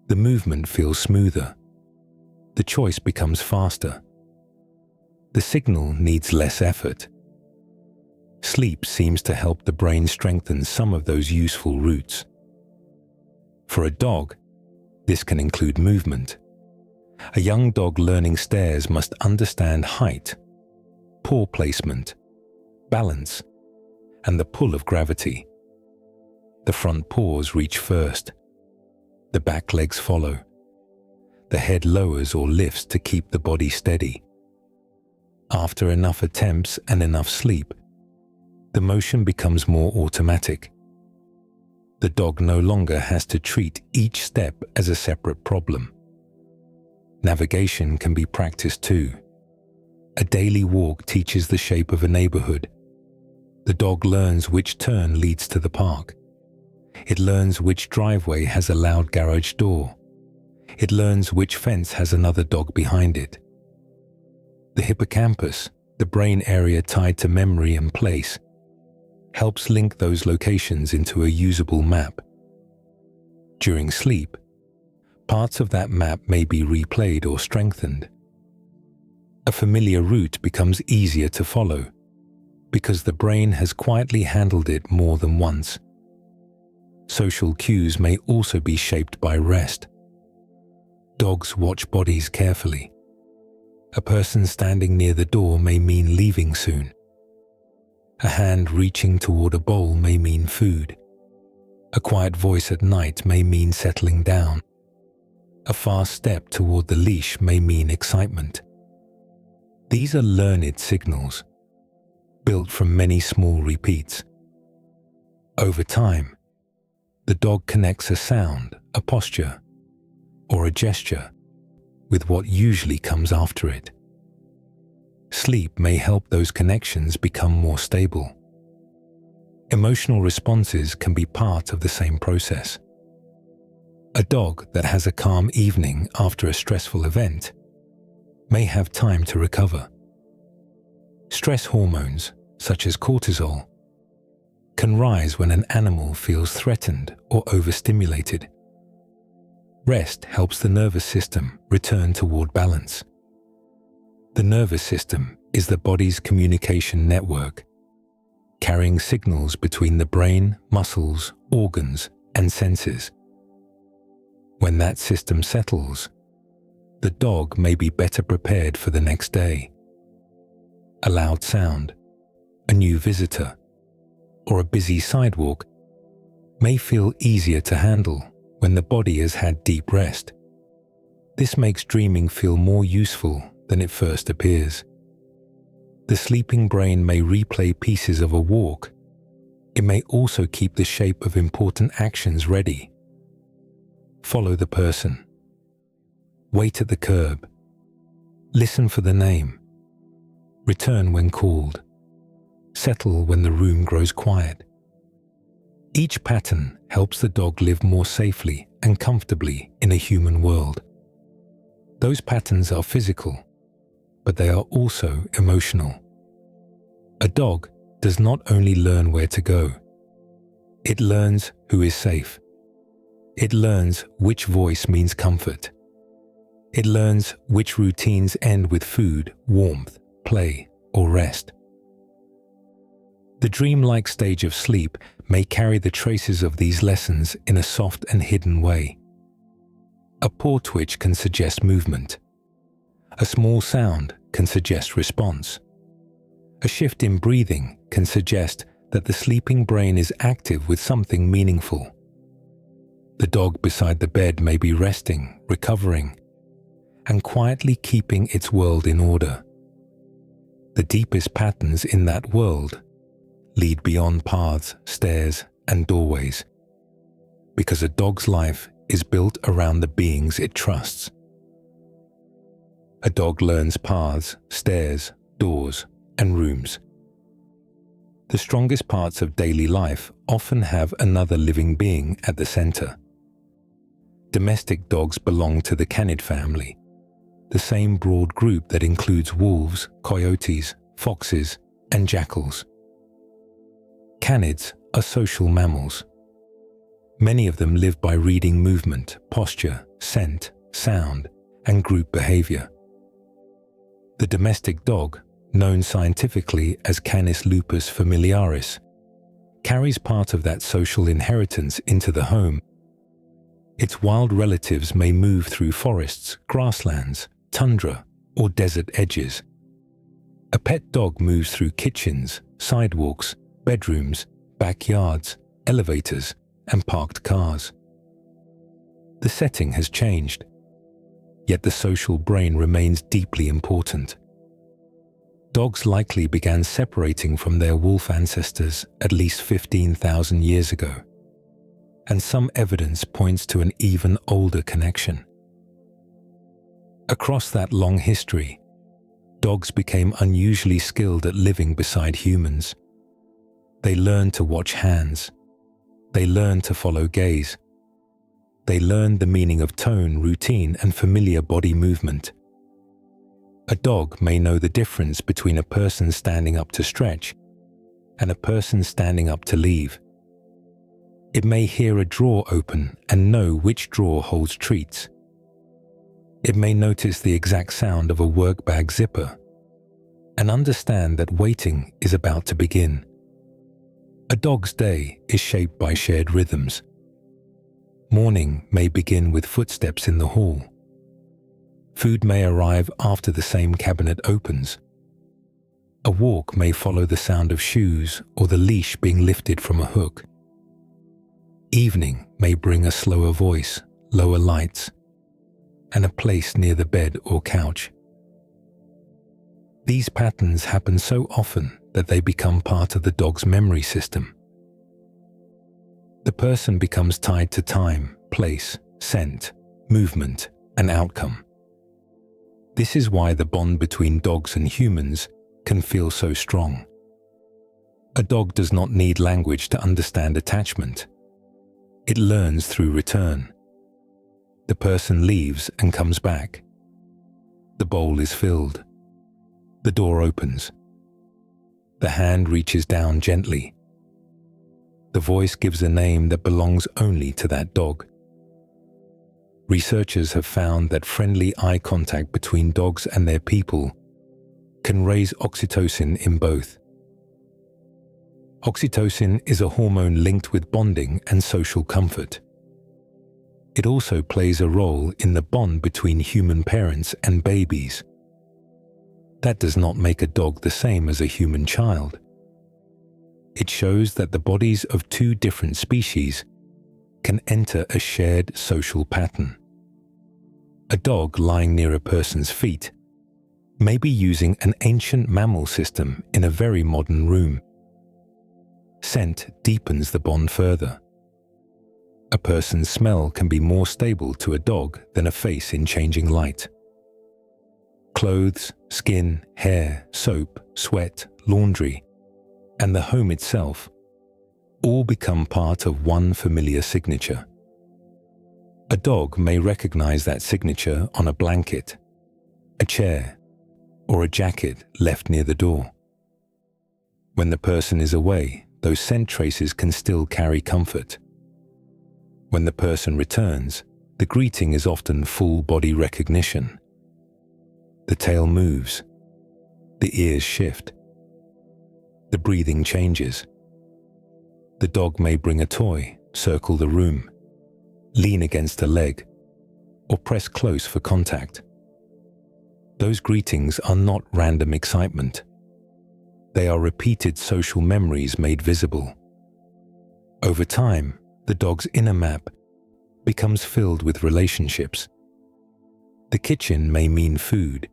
The movement feels smoother. The choice becomes faster. The signal needs less effort. Sleep seems to help the brain strengthen some of those useful routes. For a dog, this can include movement. A young dog learning stairs must understand height, paw placement, balance, and the pull of gravity. The front paws reach first. The back legs follow. The head lowers or lifts to keep the body steady. After enough attempts and enough sleep, the motion becomes more automatic. The dog no longer has to treat each step as a separate problem. Navigation can be practiced too. A daily walk teaches the shape of a neighborhood. The dog learns which turn leads to the park. It learns which driveway has a loud garage door. It learns which fence has another dog behind it. The hippocampus, the brain area tied to memory and place, helps link those locations into a usable map. During sleep, parts of that map may be replayed or strengthened. A familiar route becomes easier to follow because the brain has quietly handled it more than once. Social cues may also be shaped by rest. Dogs watch bodies carefully. A person standing near the door may mean leaving soon. A hand reaching toward a bowl may mean food. A quiet voice at night may mean settling down. A fast step toward the leash may mean excitement. These are learned signals, built from many small repeats. Over time, the dog connects a sound, a posture, or a gesture with what usually comes after it. Sleep may help those connections become more stable. Emotional responses can be part of the same process. A dog that has a calm evening after a stressful event may have time to recover. Stress hormones, such as cortisol, can rise when an animal feels threatened or overstimulated. Rest helps the nervous system return toward balance. The nervous system is the body's communication network, carrying signals between the brain, muscles, organs, and senses. When that system settles, the dog may be better prepared for the next day. A loud sound, a new visitor, or a busy sidewalk may feel easier to handle when the body has had deep rest. This makes dreaming feel more useful than it first appears. The sleeping brain may replay pieces of a walk. It may also keep the shape of important actions ready. Follow the person. Wait at the curb. Listen for the name. Return when called. Settle when the room grows quiet. Each pattern helps the dog live more safely and comfortably in a human world. Those patterns are physical, but they are also emotional. A dog does not only learn where to go, it learns who is safe. It learns which voice means comfort. It learns which routines end with food, warmth, play, or rest. The dreamlike stage of sleep may carry the traces of these lessons in a soft and hidden way. A paw twitch can suggest movement. A small sound can suggest response. A shift in breathing can suggest that the sleeping brain is active with something meaningful. The dog beside the bed may be resting, recovering, and quietly keeping its world in order. The deepest patterns in that world lead beyond paths, stairs, and doorways, because a dog's life is built around the beings it trusts. A dog learns paths, stairs, doors, and rooms. The strongest parts of daily life often have another living being at the center. Domestic dogs belong to the canid family, the same broad group that includes wolves, coyotes, foxes, and jackals. Canids are social mammals. Many of them live by reading movement, posture, scent, sound, and group behavior. The domestic dog, known scientifically as Canis lupus familiaris, carries part of that social inheritance into the home. Its wild relatives may move through forests, grasslands, tundra, or desert edges. A pet dog moves through kitchens, sidewalks, bedrooms, backyards, elevators, and parked cars. The setting has changed, yet the social brain remains deeply important. Dogs likely began separating from their wolf ancestors at least 15,000 years ago, and some evidence points to an even older connection. Across that long history, dogs became unusually skilled at living beside humans. They learned to watch hands. They learned to follow gaze. They learned the meaning of tone, routine, and familiar body movement. A dog may know the difference between a person standing up to stretch and a person standing up to leave. It may hear a drawer open and know which drawer holds treats. It may notice the exact sound of a work bag zipper and understand that waiting is about to begin. A dog's day is shaped by shared rhythms. Morning may begin with footsteps in the hall. Food may arrive after the same cabinet opens. A walk may follow the sound of shoes or the leash being lifted from a hook. Evening may bring a slower voice, lower lights, and a place near the bed or couch. These patterns happen so often that they become part of the dog's memory system. The person becomes tied to time, place, scent, movement, and outcome. This is why the bond between dogs and humans can feel so strong. A dog does not need language to understand attachment. It learns through return. The person leaves and comes back. The bowl is filled. The door opens. The hand reaches down gently. The voice gives a name that belongs only to that dog. Researchers have found that friendly eye contact between dogs and their people can raise oxytocin in both. Oxytocin is a hormone linked with bonding and social comfort. It also plays a role in the bond between human parents and babies. That does not make a dog the same as a human child. It shows that the bodies of two different species can enter a shared social pattern. A dog lying near a person's feet may be using an ancient mammal system in a very modern room. Scent deepens the bond further. A person's smell can be more stable to a dog than a face in changing light. Clothes, skin, hair, soap, sweat, laundry, and the home itself all become part of one familiar signature. A dog may recognize that signature on a blanket, a chair, or a jacket left near the door. When the person is away, those scent traces can still carry comfort. When the person returns, the greeting is often full body recognition. The tail moves. The ears shift. The breathing changes. The dog may bring a toy, circle the room, lean against a leg, or press close for contact. Those greetings are not random excitement. They are repeated social memories made visible. Over time, the dog's inner map becomes filled with relationships. The kitchen may mean food,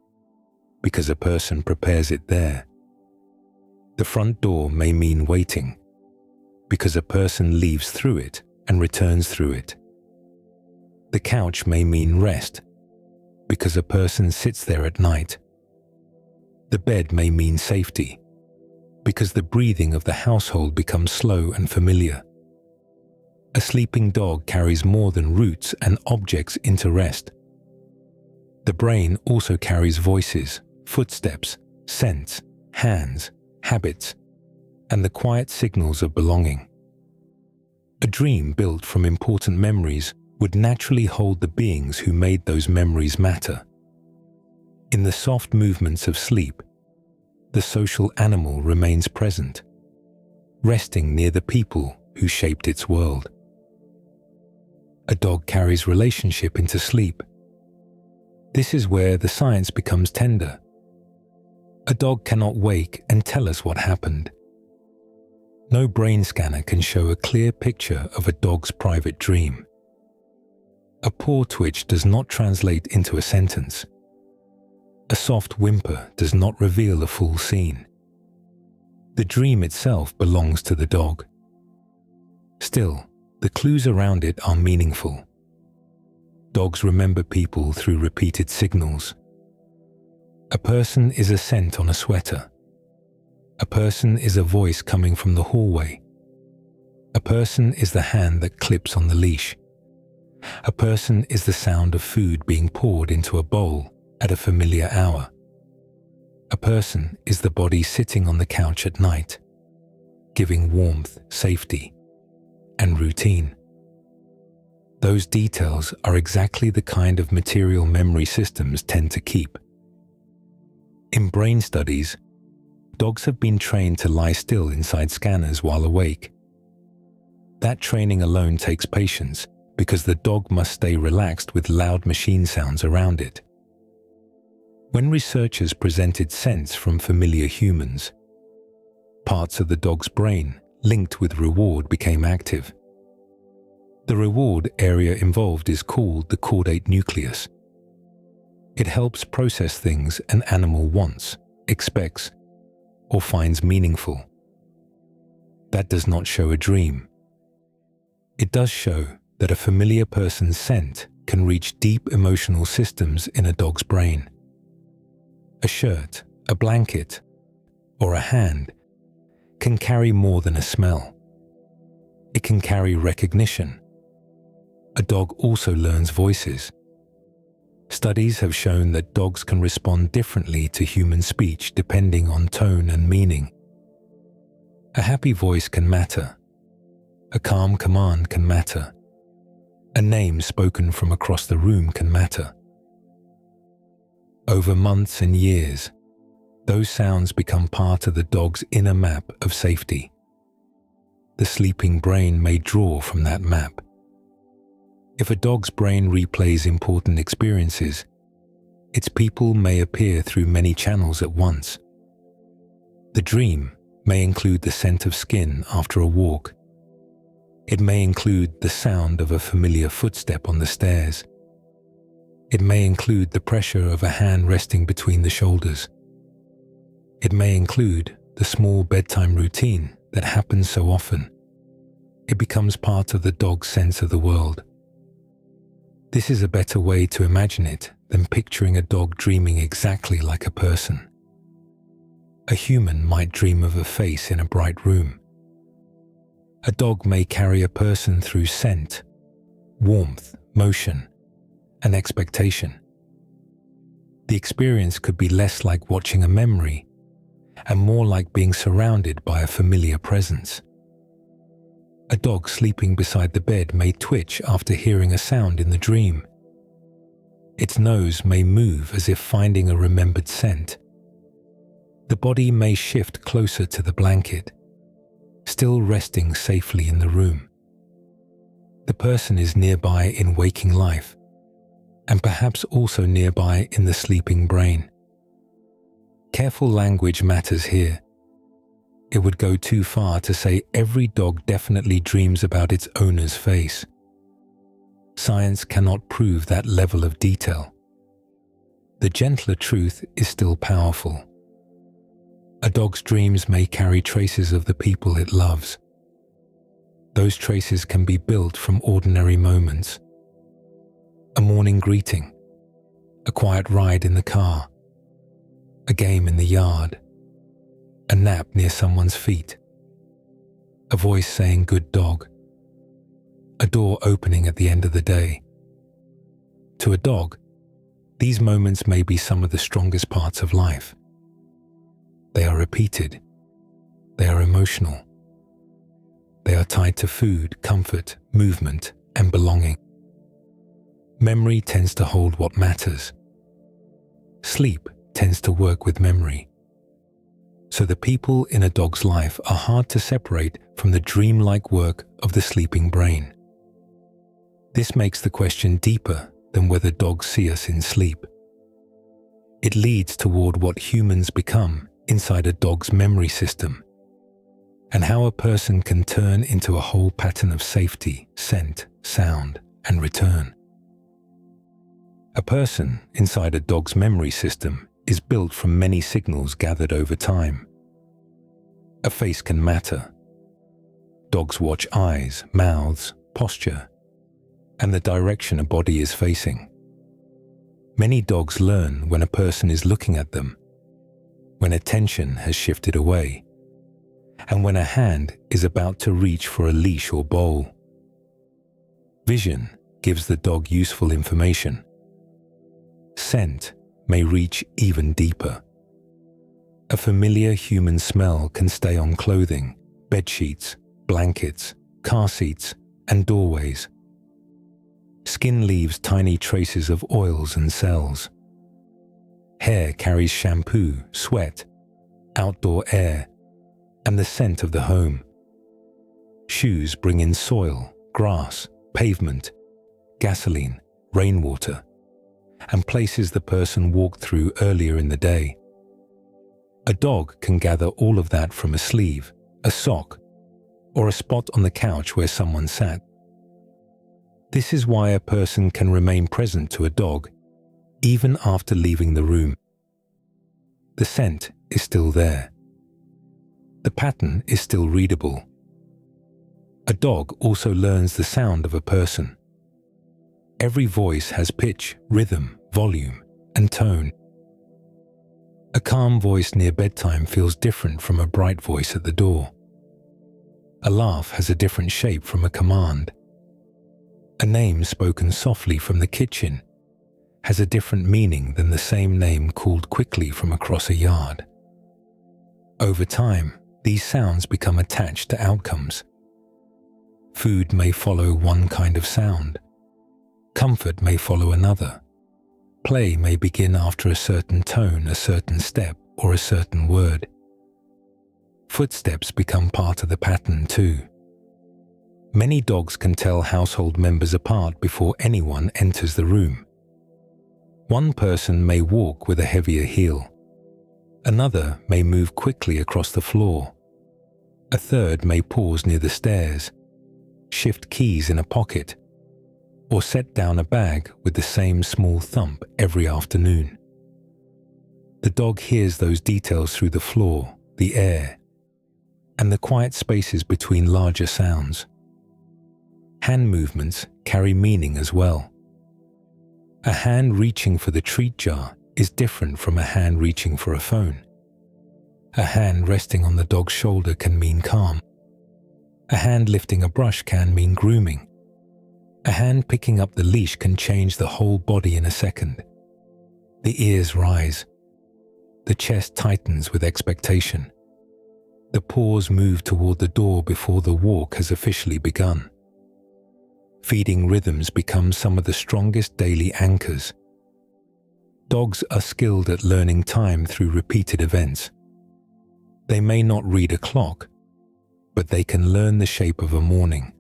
because a person prepares it there. The front door may mean waiting, because a person leaves through it and returns through it. The couch may mean rest, because a person sits there at night. The bed may mean safety, because the breathing of the household becomes slow and familiar. A sleeping dog carries more than roots and objects into rest. The brain also carries voices, footsteps, scents, hands, habits, and the quiet signals of belonging. A dream built from important memories would naturally hold the beings who made those memories matter. In the soft movements of sleep, the social animal remains present, resting near the people who shaped its world. A dog carries relationship into sleep. This is where the science becomes tender. A dog cannot wake and tell us what happened. No brain scanner can show a clear picture of a dog's private dream. A paw twitch does not translate into a sentence. A soft whimper does not reveal a full scene. The dream itself belongs to the dog. Still, the clues around it are meaningful. Dogs remember people through repeated signals. A person is a scent on a sweater. A person is a voice coming from the hallway. A person is the hand that clips on the leash. A person is the sound of food being poured into a bowl at a familiar hour. A person is the body sitting on the couch at night, giving warmth, safety, and routine. Those details are exactly the kind of material memory systems tend to keep. In brain studies, dogs have been trained to lie still inside scanners while awake. That training alone takes patience because the dog must stay relaxed with loud machine sounds around it. When researchers presented scents from familiar humans, parts of the dog's brain linked with reward became active. The reward area involved is called the caudate nucleus. It helps process things an animal wants, expects, or finds meaningful. That does not show a dream. It does show that a familiar person's scent can reach deep emotional systems in a dog's brain. A shirt, a blanket, or a hand can carry more than a smell. It can carry recognition. A dog also learns voices. Studies have shown that dogs can respond differently to human speech depending on tone and meaning. A happy voice can matter. A calm command can matter. A name spoken from across the room can matter. Over months and years, those sounds become part of the dog's inner map of safety. The sleeping brain may draw from that map. If a dog's brain replays important experiences, its people may appear through many channels at once. The dream may include the scent of skin after a walk. It may include the sound of a familiar footstep on the stairs. It may include the pressure of a hand resting between the shoulders. It may include the small bedtime routine that happens so often. It becomes part of the dog's sense of the world. This is a better way to imagine it than picturing a dog dreaming exactly like a person. A human might dream of a face in a bright room. A dog may carry a person through scent, warmth, motion, and expectation. The experience could be less like watching a memory and more like being surrounded by a familiar presence. A dog sleeping beside the bed may twitch after hearing a sound in the dream. Its nose may move as if finding a remembered scent. The body may shift closer to the blanket, still resting safely in the room. The person is nearby in waking life, and perhaps also nearby in the sleeping brain. Careful language matters here. It would go too far to say every dog definitely dreams about its owner's face. Science cannot prove that level of detail. The gentler truth is still powerful. A dog's dreams may carry traces of the people it loves. Those traces can be built from ordinary moments. A morning greeting, a quiet ride in the car, a game in the yard, a nap near someone's feet, a voice saying "good dog," a door opening at the end of the day. To a dog, these moments may be some of the strongest parts of life. They are repeated. They are emotional. They are tied to food, comfort, movement, and belonging. Memory tends to hold what matters. Sleep tends to work with memory. So the people in a dog's life are hard to separate from the dreamlike work of the sleeping brain. This makes the question deeper than whether dogs see us in sleep. It leads toward what humans become inside a dog's memory system, and how a person can turn into a whole pattern of safety, scent, sound, and return. A person inside a dog's memory system is built from many signals gathered over time. A face can matter. Dogs watch eyes, mouths, posture, and the direction a body is facing. Many dogs learn when a person is looking at them, when attention has shifted away, and when a hand is about to reach for a leash or bowl. Vision gives the dog useful information. Scent may reach even deeper. A familiar human smell can stay on clothing, bedsheets, blankets, car seats, and doorways. Skin leaves tiny traces of oils and cells. Hair carries shampoo, sweat, outdoor air, and the scent of the home. Shoes bring in soil, grass, pavement, gasoline, rainwater, and places the person walked through earlier in the day. A dog can gather all of that from a sleeve, a sock, or a spot on the couch where someone sat. This is why a person can remain present to a dog even after leaving the room. The scent is still there. The pattern is still readable. A dog also learns the sound of a person. Every voice has pitch, rhythm, volume, and tone. A calm voice near bedtime feels different from a bright voice at the door. A laugh has a different shape from a command. A name spoken softly from the kitchen has a different meaning than the same name called quickly from across a yard. Over time, these sounds become attached to outcomes. Food may follow one kind of sound. Comfort may follow another. Play may begin after a certain tone, a certain step, or a certain word. Footsteps become part of the pattern too. Many dogs can tell household members apart before anyone enters the room. One person may walk with a heavier heel. Another may move quickly across the floor. A third may pause near the stairs, shift keys in a pocket, or set down a bag with the same small thump every afternoon. The dog hears those details through the floor, the air, and the quiet spaces between larger sounds. Hand movements carry meaning as well. A hand reaching for the treat jar is different from a hand reaching for a phone. A hand resting on the dog's shoulder can mean calm. A hand lifting a brush can mean grooming. A hand picking up the leash can change the whole body in a second. The ears rise. The chest tightens with expectation. The paws move toward the door before the walk has officially begun. Feeding rhythms become some of the strongest daily anchors. Dogs are skilled at learning time through repeated events. They may not read a clock, but they can learn the shape of a morning.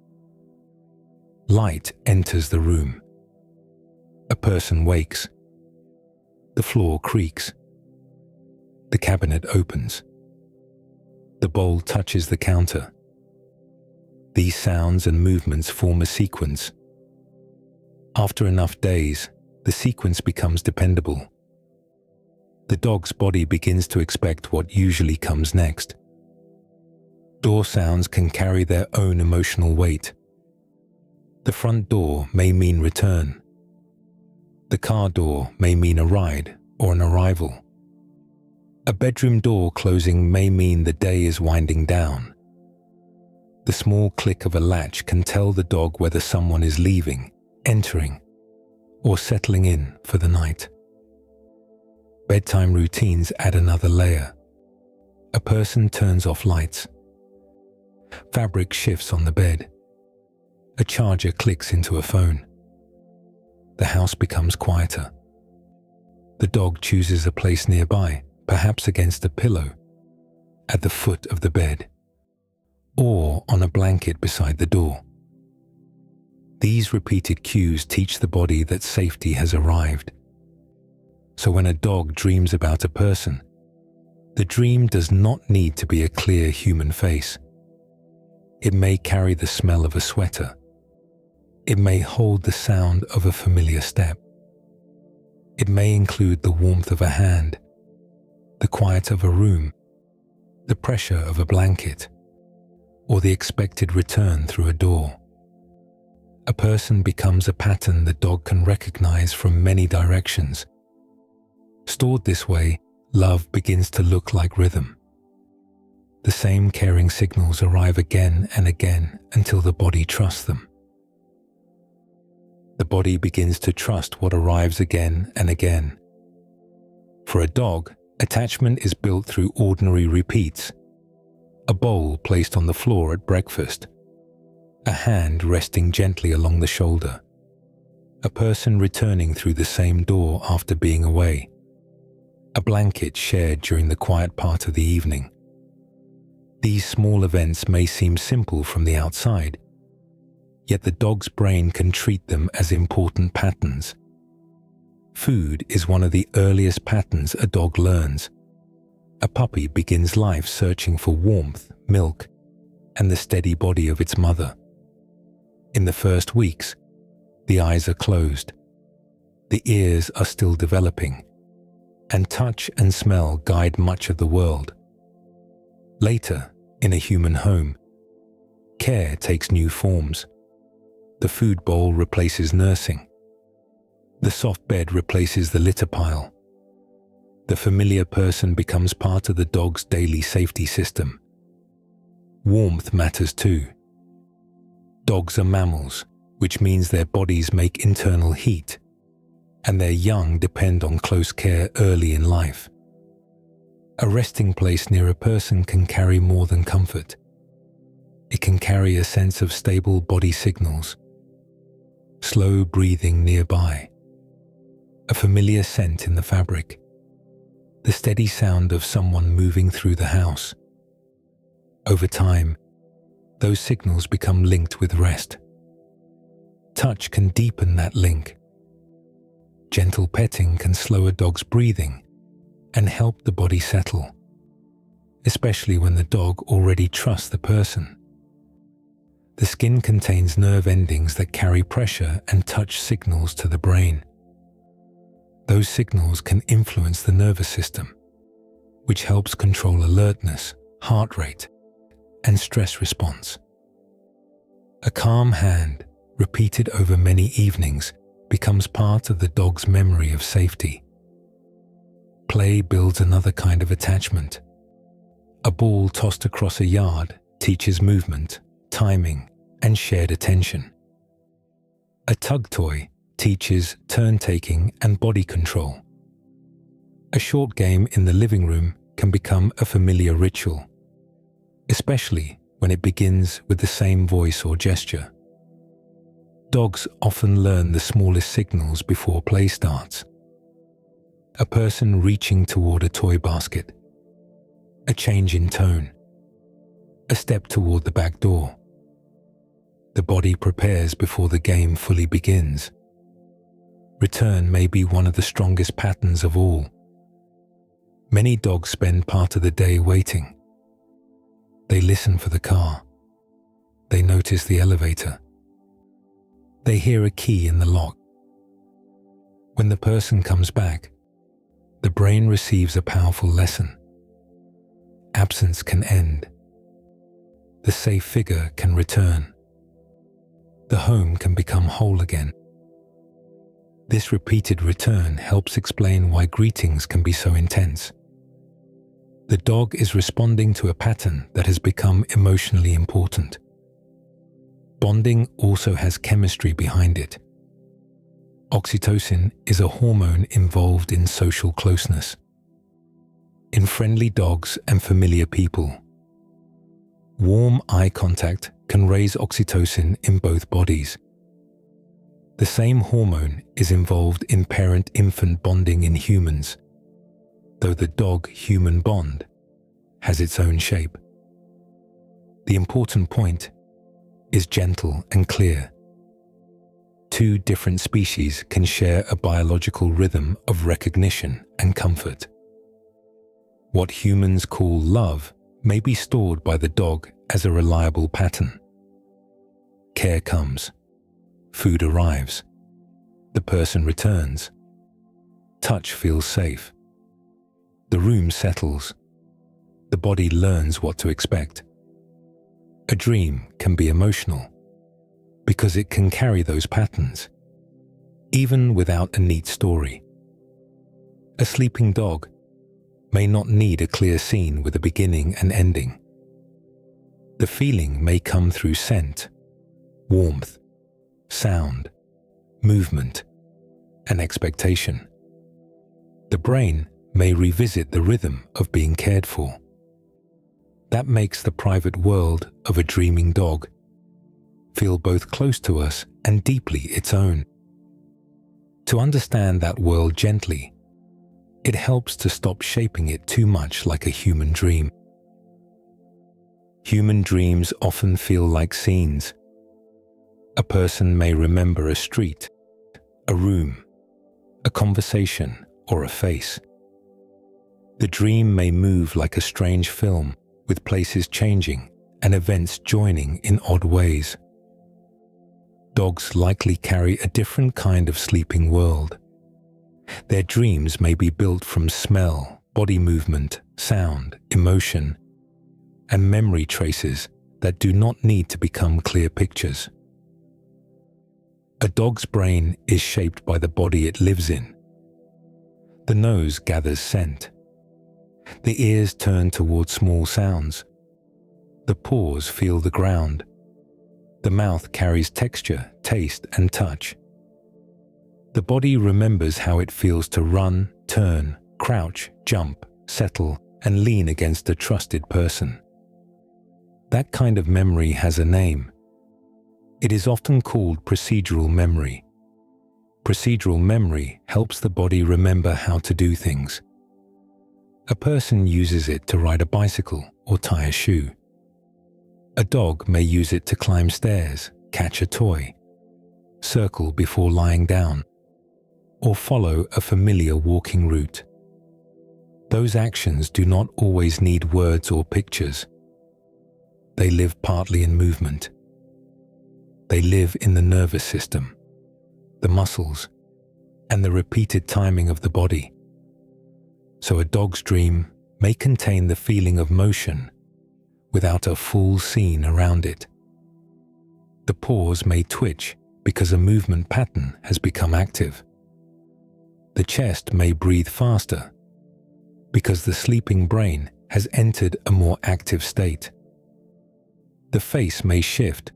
Light enters the room. A person wakes. The floor creaks. The cabinet opens. The bowl touches the counter. These sounds and movements form a sequence. After enough days, the sequence becomes dependable. The dog's body begins to expect what usually comes next. Door sounds can carry their own emotional weight. The front door may mean return. The car door may mean a ride or an arrival. A bedroom door closing may mean the day is winding down. The small click of a latch can tell the dog whether someone is leaving, entering, or settling in for the night. Bedtime routines add another layer. A person turns off lights. Fabric shifts on the bed. A charger clicks into a phone. The house becomes quieter. The dog chooses a place nearby, perhaps against a pillow, at the foot of the bed, or on a blanket beside the door. These repeated cues teach the body that safety has arrived. So when a dog dreams about a person, the dream does not need to be a clear human face. It may carry the smell of a sweater. It may hold the sound of a familiar step. It may include the warmth of a hand, the quiet of a room, the pressure of a blanket, or the expected return through a door. A person becomes a pattern the dog can recognize from many directions. Stored this way, love begins to look like rhythm. The same caring signals arrive again and again until the body trusts them. The body begins to trust what arrives again and again. For a dog, attachment is built through ordinary repeats. A bowl placed on the floor at breakfast. A hand resting gently along the shoulder. A person returning through the same door after being away. A blanket shared during the quiet part of the evening. These small events may seem simple from the outside, yet the dog's brain can treat them as important patterns. Food is one of the earliest patterns a dog learns. A puppy begins life searching for warmth, milk, and the steady body of its mother. In the first weeks, the eyes are closed, the ears are still developing, and touch and smell guide much of the world. Later, in a human home, care takes new forms. The food bowl replaces nursing. The soft bed replaces the litter pile. The familiar person becomes part of the dog's daily safety system. Warmth matters too. Dogs are mammals, which means their bodies make internal heat, and their young depend on close care early in life. A resting place near a person can carry more than comfort. It can carry a sense of stable body signals, slow breathing nearby, a familiar scent in the fabric, the steady sound of someone moving through the house. Over time, those signals become linked with rest. Touch can deepen that link. Gentle petting can slow a dog's breathing and help the body settle, especially when the dog already trusts the person. The skin contains nerve endings that carry pressure and touch signals to the brain. Those signals can influence the nervous system, which helps control alertness, heart rate, and stress response. A calm hand, repeated over many evenings, becomes part of the dog's memory of safety. Play builds another kind of attachment. A ball tossed across a yard teaches movement, timing, and shared attention. A tug toy teaches turn-taking and body control. A short game in the living room can become a familiar ritual, especially when it begins with the same voice or gesture. Dogs often learn the smallest signals before play starts. A person reaching toward a toy basket, a change in tone, a step toward the back door. The body prepares before the game fully begins. Return may be one of the strongest patterns of all. Many dogs spend part of the day waiting. They listen for the car. They notice the elevator. They hear a key in the lock. When the person comes back, the brain receives a powerful lesson. Absence can end. The safe figure can return. The home can become whole again. This repeated return helps explain why greetings can be so intense. The dog is responding to a pattern that has become emotionally important. Bonding also has chemistry behind it. Oxytocin is a hormone involved in social closeness. In friendly dogs and familiar people, warm eye contact can raise oxytocin in both bodies. The same hormone is involved in parent-infant bonding in humans, though the dog-human bond has its own shape. The important point is gentle and clear. Two different species can share a biological rhythm of recognition and comfort. What humans call love may be stored by the dog as a reliable pattern. Care comes. Food arrives. The person returns. Touch feels safe. The room settles. The body learns what to expect. A dream can be emotional because it can carry those patterns, even without a neat story. A sleeping dog may not need a clear scene with a beginning and ending. The feeling may come through scent, warmth, sound, movement, and expectation. The brain may revisit the rhythm of being cared for. That makes the private world of a dreaming dog feel both close to us and deeply its own. To understand that world gently, it helps to stop shaping it too much like a human dream. Human dreams often feel like scenes. A person may remember a street, a room, a conversation, or a face. The dream may move like a strange film, with places changing and events joining in odd ways. Dogs likely carry a different kind of sleeping world. Their dreams may be built from smell, body movement, sound, emotion, and memory traces that do not need to become clear pictures. A dog's brain is shaped by the body it lives in. The nose gathers scent. The ears turn toward small sounds. The paws feel the ground. The mouth carries texture, taste, and touch. The body remembers how it feels to run, turn, crouch, jump, settle, and lean against a trusted person. That kind of memory has a name. It is often called procedural memory. Procedural memory helps the body remember how to do things. A person uses it to ride a bicycle or tie a shoe. A dog may use it to climb stairs, catch a toy, circle before lying down, or follow a familiar walking route. Those actions do not always need words or pictures. They live partly in movement. They live in the nervous system, the muscles, and the repeated timing of the body. So a dog's dream may contain the feeling of motion without a full scene around it. The paws may twitch because a movement pattern has become active. The chest may breathe faster because the sleeping brain has entered a more active state. The face may shift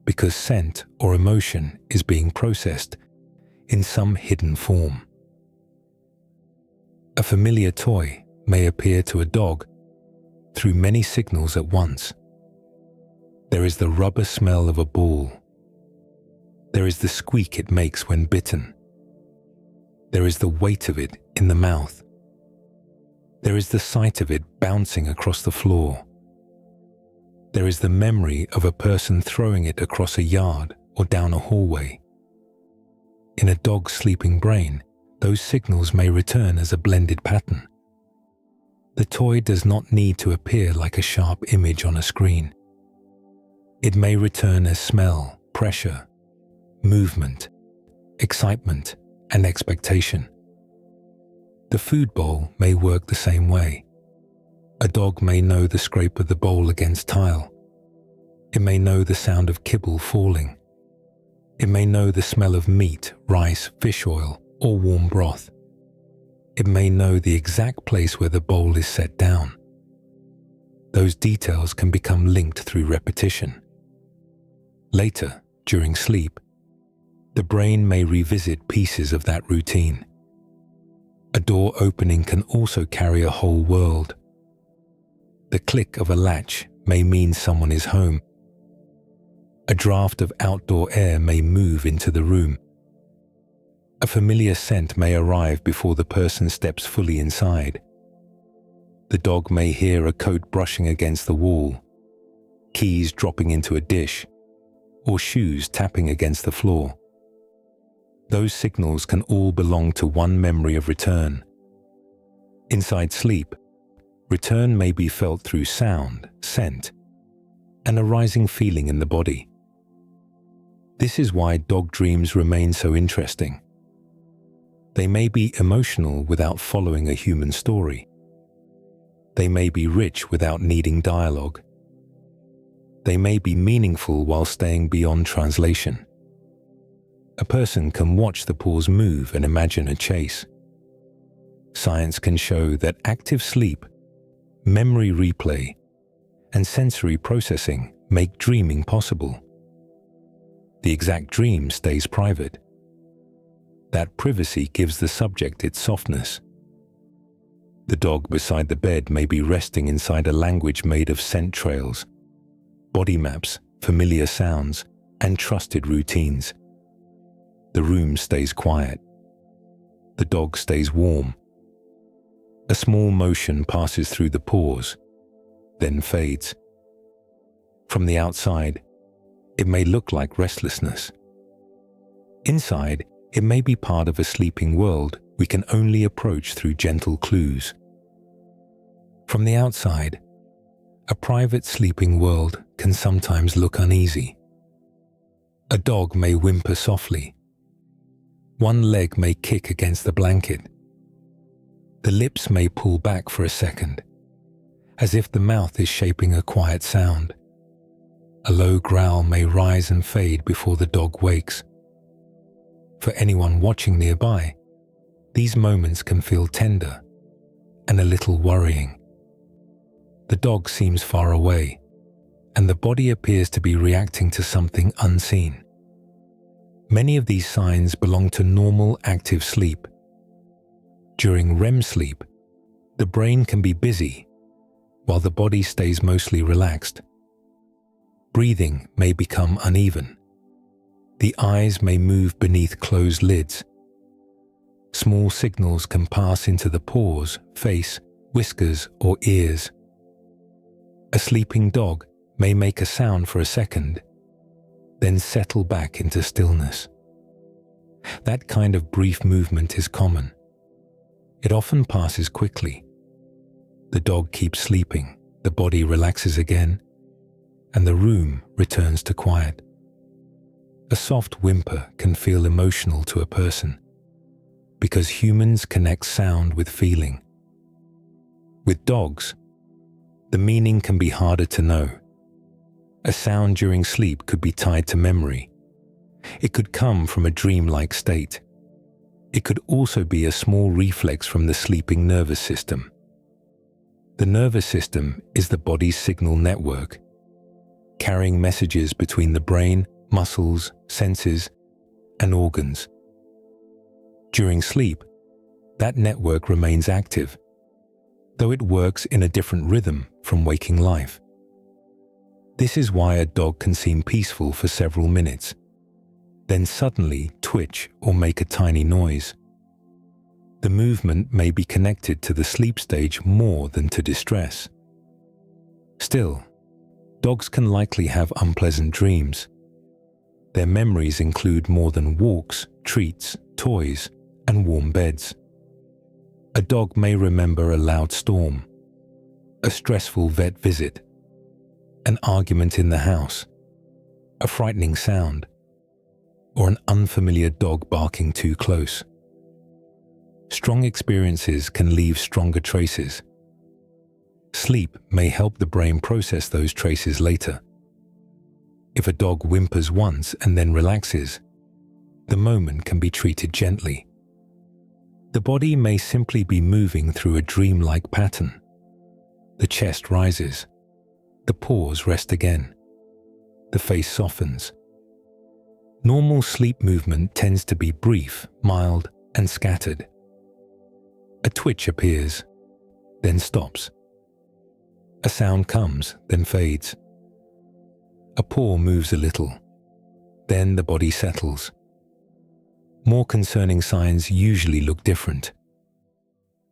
because scent or emotion is being processed in some hidden form. A familiar toy may appear to a dog through many signals at once. There is the rubber smell of a ball. There is the squeak it makes when bitten. There is the weight of it in the mouth. There is the sight of it bouncing across the floor. There is the memory of a person throwing it across a yard or down a hallway. In a dog's sleeping brain, those signals may return as a blended pattern. The toy does not need to appear like a sharp image on a screen. It may return as smell, pressure, movement, excitement, and expectation. The food bowl may work the same way. A dog may know the scrape of the bowl against tile. It may know the sound of kibble falling. It may know the smell of meat, rice, fish oil, or warm broth. It may know the exact place where the bowl is set down. Those details can become linked through repetition. Later, during sleep, the brain may revisit pieces of that routine. A door opening can also carry a whole world. The click of a latch may mean someone is home. A draft of outdoor air may move into the room. A familiar scent may arrive before the person steps fully inside. The dog may hear a coat brushing against the wall, keys dropping into a dish, or shoes tapping against the floor. Those signals can all belong to one memory of return. Inside sleep, return may be felt through sound, scent, and a rising feeling in the body. This is why dog dreams remain so interesting. They may be emotional without following a human story. They may be rich without needing dialogue. They may be meaningful while staying beyond translation. A person can watch the paws move and imagine a chase. Science can show that active sleep, memory replay, and sensory processing make dreaming possible. The exact dream stays private. That privacy gives the subject its softness. The dog beside the bed may be resting inside a language made of scent trails, body maps, familiar sounds, and trusted routines. The room stays quiet. The dog stays warm. A small motion passes through the paws, then fades. From the outside, it may look like restlessness. Inside, it may be part of a sleeping world we can only approach through gentle clues. From the outside, a private sleeping world can sometimes look uneasy. A dog may whimper softly. One leg may kick against the blanket. The lips may pull back for a second, as if the mouth is shaping a quiet sound. A low growl may rise and fade before the dog wakes. For anyone watching nearby, these moments can feel tender and a little worrying. The dog seems far away, and the body appears to be reacting to something unseen. Many of these signs belong to normal active sleep. During REM sleep, the brain can be busy while the body stays mostly relaxed. Breathing may become uneven. The eyes may move beneath closed lids. Small signals can pass into the paws, face, whiskers, or ears. A sleeping dog may make a sound for a second, then settle back into stillness. That kind of brief movement is common. It often passes quickly. The dog keeps sleeping, the body relaxes again, and the room returns to quiet. A soft whimper can feel emotional to a person, because humans connect sound with feeling. With dogs, the meaning can be harder to know. A sound during sleep could be tied to memory. It could come from a dreamlike state. It could also be a small reflex from the sleeping nervous system. The nervous system is the body's signal network, carrying messages between the brain, muscles, senses, and organs. During sleep, that network remains active, though it works in a different rhythm from waking life. This is why a dog can seem peaceful for several minutes, then suddenly twitch or make a tiny noise. The movement may be connected to the sleep stage more than to distress. Still, dogs can likely have unpleasant dreams. Their memories include more than walks, treats, toys, and warm beds. A dog may remember a loud storm, a stressful vet visit, an argument in the house, a frightening sound, or an unfamiliar dog barking too close. Strong experiences can leave stronger traces. Sleep may help the brain process those traces later. If a dog whimpers once and then relaxes, the moment can be treated gently. The body may simply be moving through a dreamlike pattern. The chest rises, the paws rest again, the face softens. Normal sleep movement tends to be brief, mild, and scattered. A twitch appears, then stops. A sound comes, then fades. A paw moves a little, then the body settles. More concerning signs usually look different.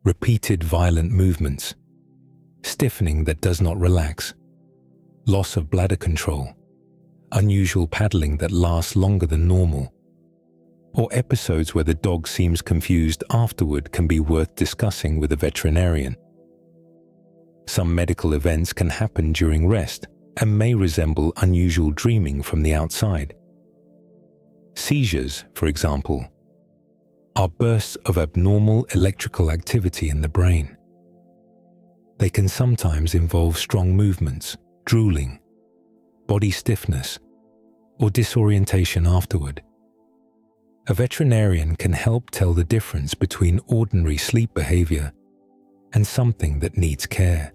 Repeated violent movements, stiffening that does not relax, loss of bladder control, unusual paddling that lasts longer than normal, or episodes where the dog seems confused afterward can be worth discussing with a veterinarian. Some medical events can happen during rest and may resemble unusual dreaming from the outside. Seizures, for example, are bursts of abnormal electrical activity in the brain. They can sometimes involve strong movements, drooling, body stiffness, or disorientation afterward. A veterinarian can help tell the difference between ordinary sleep behavior and something that needs care.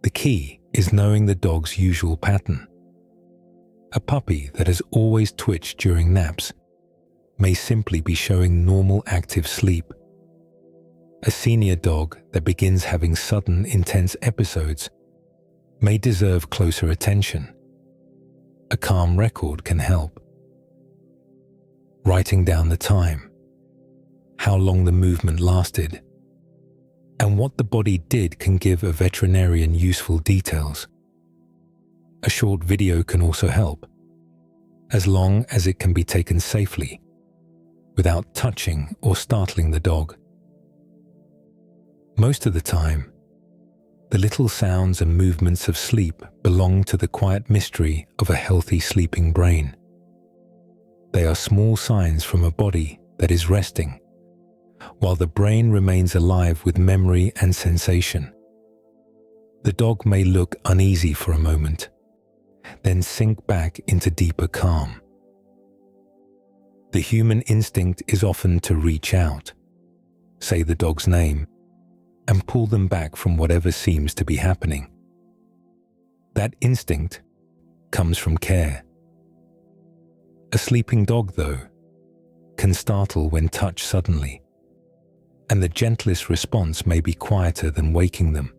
The key is knowing the dog's usual pattern. A puppy that has always twitched during naps may simply be showing normal active sleep. A senior dog that begins having sudden intense episodes may deserve closer attention. A calm record can help. Writing down the time, how long the movement lasted, and what the body did can give a veterinarian useful details. A short video can also help, as long as it can be taken safely, without touching or startling the dog. Most of the time, the little sounds and movements of sleep belong to the quiet mystery of a healthy sleeping brain. They are small signs from a body that is resting, while the brain remains alive with memory and sensation. The dog may look uneasy for a moment, then sink back into deeper calm. The human instinct is often to reach out, say the dog's name, and pull them back from whatever seems to be happening. That instinct comes from care. A sleeping dog, though, can startle when touched suddenly, and the gentlest response may be quieter than waking them.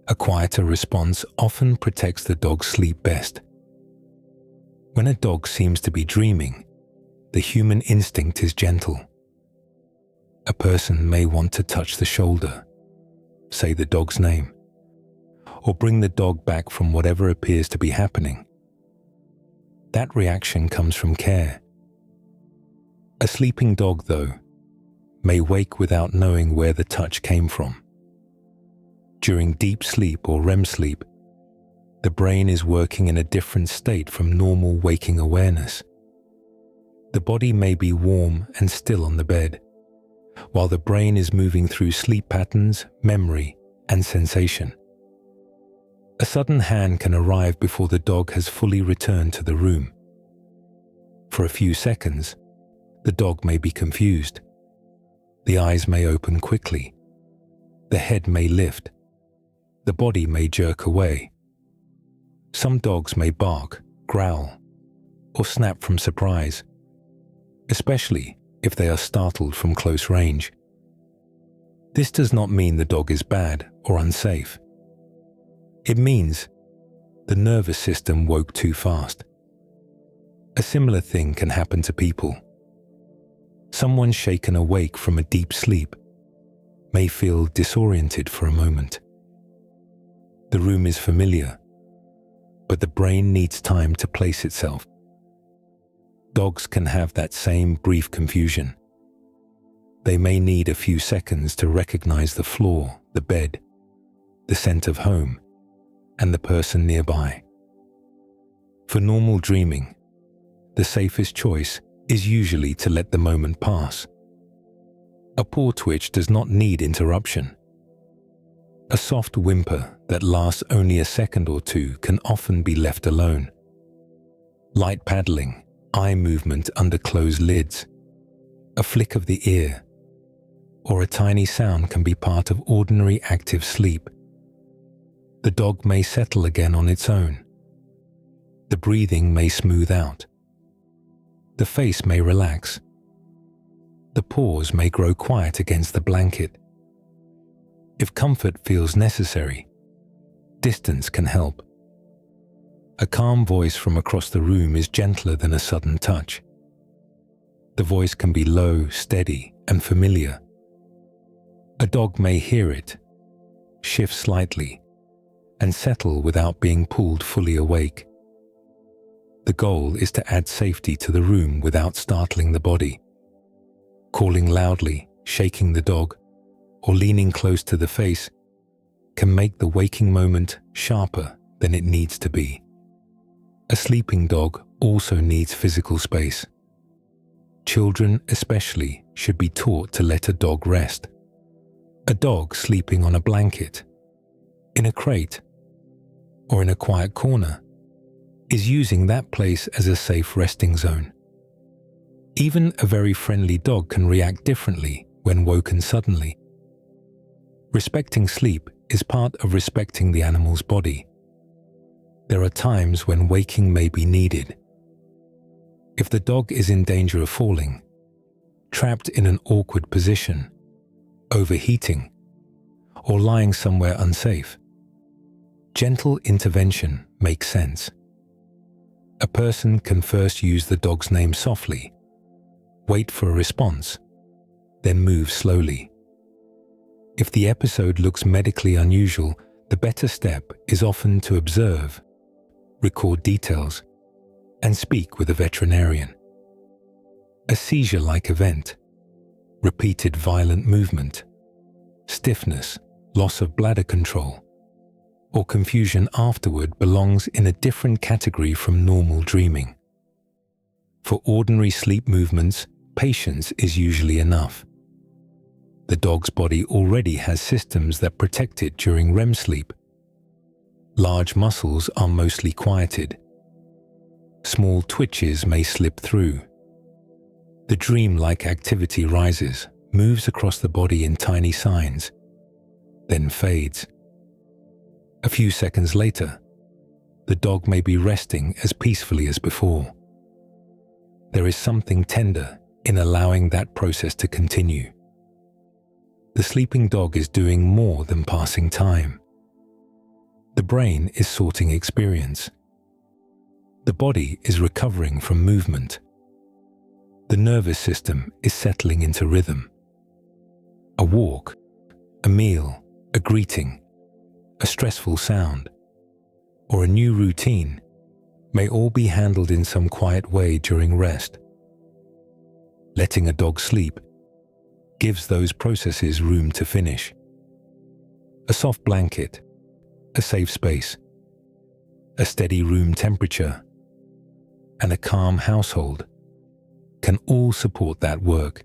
A quieter response often protects the dog's sleep best. When a dog seems to be dreaming, the human instinct is gentle. A person may want to touch the shoulder, say the dog's name, or bring the dog back from whatever appears to be happening. That reaction comes from care. A sleeping dog, though, may wake without knowing where the touch came from. During deep sleep or REM sleep, the brain is working in a different state from normal waking awareness. The body may be warm and still on the bed, while the brain is moving through sleep patterns, memory, and sensation. A sudden hand can arrive before the dog has fully returned to the room. For a few seconds, the dog may be confused. The eyes may open quickly. The head may lift. The body may jerk away. Some dogs may bark, growl, or snap from surprise, especially if they are startled from close range. This does not mean the dog is bad or unsafe. It means the nervous system woke too fast. A similar thing can happen to people. Someone shaken awake from a deep sleep may feel disoriented for a moment. The room is familiar, but the brain needs time to place itself. Dogs can have that same brief confusion. They may need a few seconds to recognize the floor, the bed, the scent of home, and the person nearby. For normal dreaming, the safest choice is usually to let the moment pass. A paw twitch does not need interruption. A soft whimper that lasts only a second or two can often be left alone. Light paddling, eye movement under closed lids, a flick of the ear, or a tiny sound can be part of ordinary active sleep. The dog may settle again on its own. The breathing may smooth out. The face may relax. The paws may grow quiet against the blanket. If comfort feels necessary, distance can help. A calm voice from across the room is gentler than a sudden touch. The voice can be low, steady, and familiar. A dog may hear it, shift slightly, and settle without being pulled fully awake. The goal is to add safety to the room without startling the body. Calling loudly, shaking the dog, or leaning close to the face can make the waking moment sharper than it needs to be. A sleeping dog also needs physical space. Children especially should be taught to let a dog rest. A dog sleeping on a blanket, in a crate, or in a quiet corner is using that place as a safe resting zone. Even a very friendly dog can react differently when woken suddenly. Respecting sleep is part of respecting the animal's body. There are times when waking may be needed. If the dog is in danger of falling, trapped in an awkward position, overheating, or lying somewhere unsafe, gentle intervention makes sense. A person can first use the dog's name softly, wait for a response, then move slowly. If the episode looks medically unusual, the better step is often to observe, record details, and speak with a veterinarian. A seizure-like event, repeated violent movement, stiffness, loss of bladder control, or confusion afterward belongs in a different category from normal dreaming. For ordinary sleep movements, patience is usually enough. The dog's body already has systems that protect it during REM sleep. Large muscles are mostly quieted. Small twitches may slip through. The dream-like activity rises, moves across the body in tiny signs, then fades. A few seconds later, the dog may be resting as peacefully as before. There is something tender in allowing that process to continue. The sleeping dog is doing more than passing time. The brain is sorting experience. The body is recovering from movement. The nervous system is settling into rhythm. A walk, a meal, a greeting, a stressful sound, or a new routine may all be handled in some quiet way during rest. Letting a dog sleep gives those processes room to finish. A soft blanket, a safe space, a steady room temperature, and a calm household can all support that work.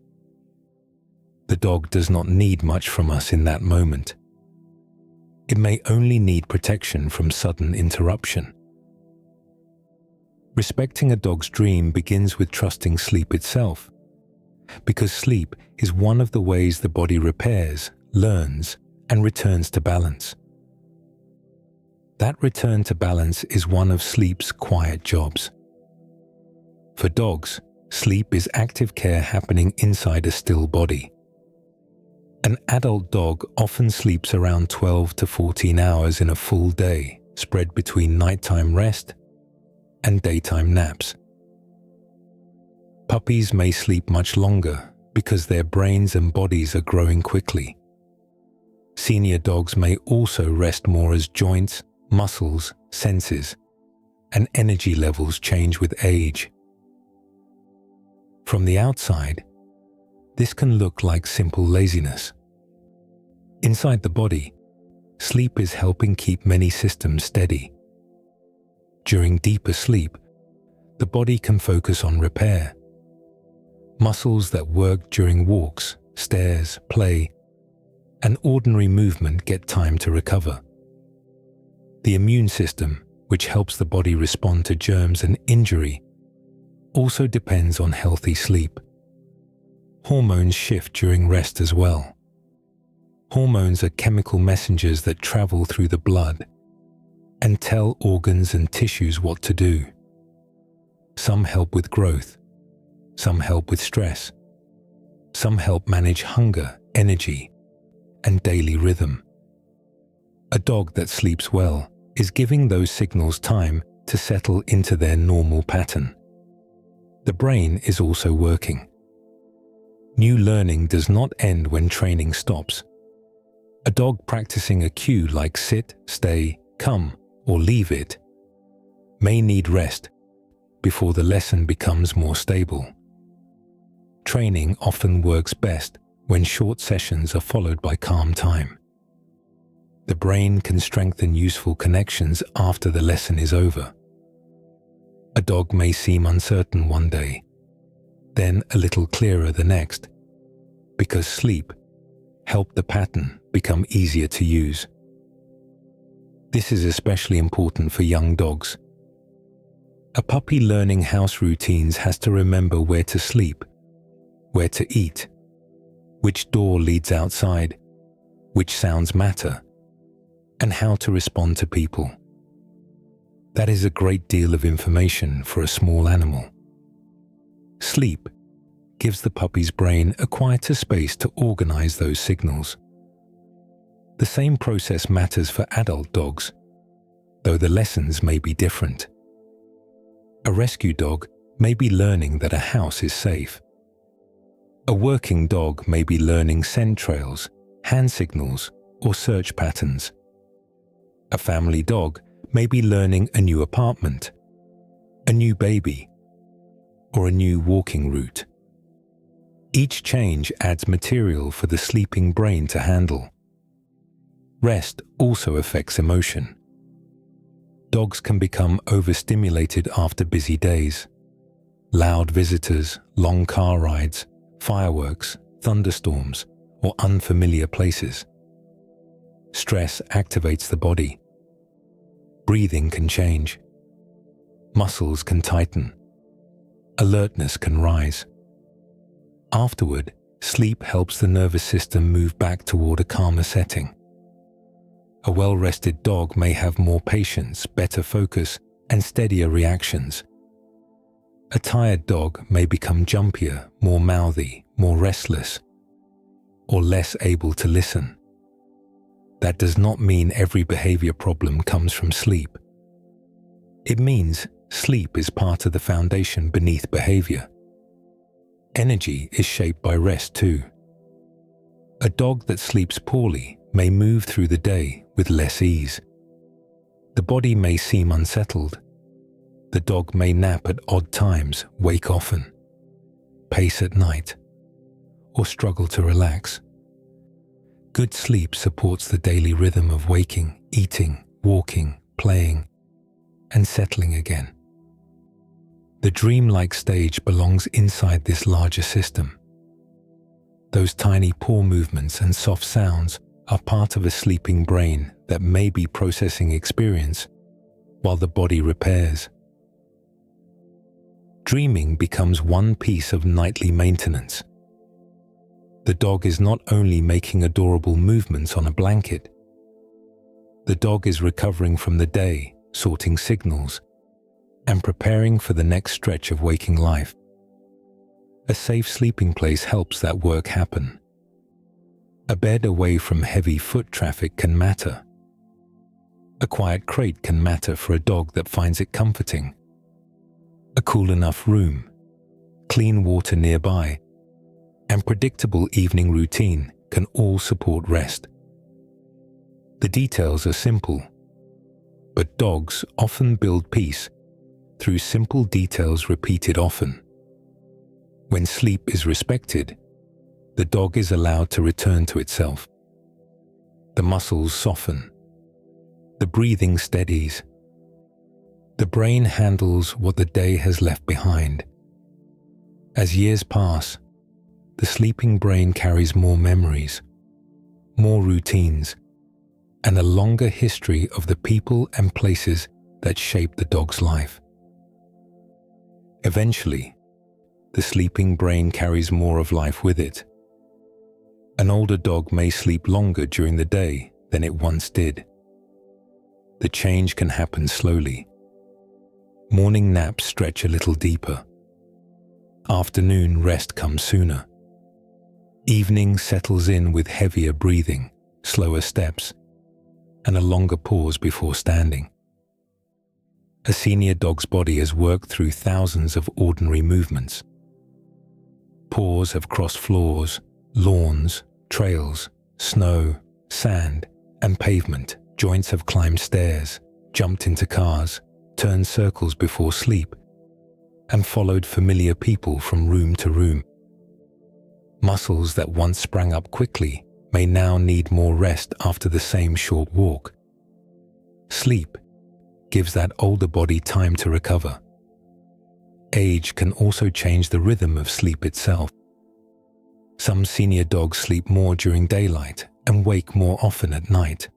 The dog does not need much from us in that moment. It may only need protection from sudden interruption. Respecting a dog's dream begins with trusting sleep itself, because sleep is one of the ways the body repairs, learns, and returns to balance. That return to balance is one of sleep's quiet jobs. For dogs, sleep is active care happening inside a still body. An adult dog often sleeps around 12 to 14 hours in a full day, spread between nighttime rest and daytime naps. Puppies may sleep much longer because their brains and bodies are growing quickly. Senior dogs may also rest more as joints, muscles, senses, and energy levels change with age. From the outside, this can look like simple laziness. Inside the body, sleep is helping keep many systems steady. During deeper sleep, the body can focus on repair. Muscles that work during walks, stairs, play, and ordinary movement get time to recover. The immune system, which helps the body respond to germs and injury, also depends on healthy sleep. Hormones shift during rest as well. Hormones are chemical messengers that travel through the blood and tell organs and tissues what to do. Some help with growth, some help with stress, some help manage hunger, energy, and daily rhythm. A dog that sleeps well is giving those signals time to settle into their normal pattern. The brain is also working. New learning does not end when training stops. A dog practicing a cue like sit, stay, come, or leave it may need rest before the lesson becomes more stable. Training often works best when short sessions are followed by calm time. The brain can strengthen useful connections after the lesson is over. A dog may seem uncertain one day, then a little clearer the next, because sleep helped the pattern become easier to use. This is especially important for young dogs. A puppy learning house routines has to remember where to sleep, where to eat, which door leads outside, which sounds matter, and how to respond to people. That is a great deal of information for a small animal. Sleep gives the puppy's brain a quieter space to organize those signals. The same process matters for adult dogs, though the lessons may be different. A rescue dog may be learning that a house is safe. A working dog may be learning scent trails, hand signals, or search patterns. A family dog may be learning a new apartment, a new baby, or a new walking route. Each change adds material for the sleeping brain to handle. Rest also affects emotion. Dogs can become overstimulated after busy days. Loud visitors, long car rides, fireworks, thunderstorms, or unfamiliar places. Stress activates the body. Breathing can change. Muscles can tighten. Alertness can rise. Afterward, sleep helps the nervous system move back toward a calmer setting. A well-rested dog may have more patience, better focus, and steadier reactions. A tired dog may become jumpier, more mouthy, more restless, or less able to listen. That does not mean every behavior problem comes from sleep. It means sleep is part of the foundation beneath behavior. Energy is shaped by rest too. A dog that sleeps poorly may move through the day with less ease. The body may seem unsettled. The dog may nap at odd times, wake often, pace at night, or struggle to relax. Good sleep supports the daily rhythm of waking, eating, walking, playing, and settling again. The dreamlike stage belongs inside this larger system. Those tiny paw movements and soft sounds are part of a sleeping brain that may be processing experience while the body repairs. Dreaming becomes one piece of nightly maintenance. The dog is not only making adorable movements on a blanket. The dog is recovering from the day, sorting signals, and preparing for the next stretch of waking life. A safe sleeping place helps that work happen. A bed away from heavy foot traffic can matter. A quiet crate can matter for a dog that finds it comforting. A cool enough room, clean water nearby, and predictable evening routine can all support rest. The details are simple, but dogs often build peace through simple details repeated often. When sleep is respected, the dog is allowed to return to itself. The muscles soften. The breathing steadies. The brain handles what the day has left behind. As years pass, the sleeping brain carries more memories, more routines, and a longer history of the people and places that shape the dog's life. Eventually, the sleeping brain carries more of life with it. An older dog may sleep longer during the day than it once did. The change can happen slowly. Morning naps stretch a little deeper. Afternoon rest comes sooner. Evening settles in with heavier breathing, slower steps, and a longer pause before standing. A senior dog's body has worked through thousands of ordinary movements. Paws have crossed floors, lawns, trails, snow, sand, and pavement. Joints have climbed stairs, jumped into cars, turned circles before sleep, and followed familiar people from room to room. Muscles that once sprang up quickly may now need more rest after the same short walk. Sleep gives that older body time to recover. Age can also change the rhythm of sleep itself. Some senior dogs sleep more during daylight and wake more often at night.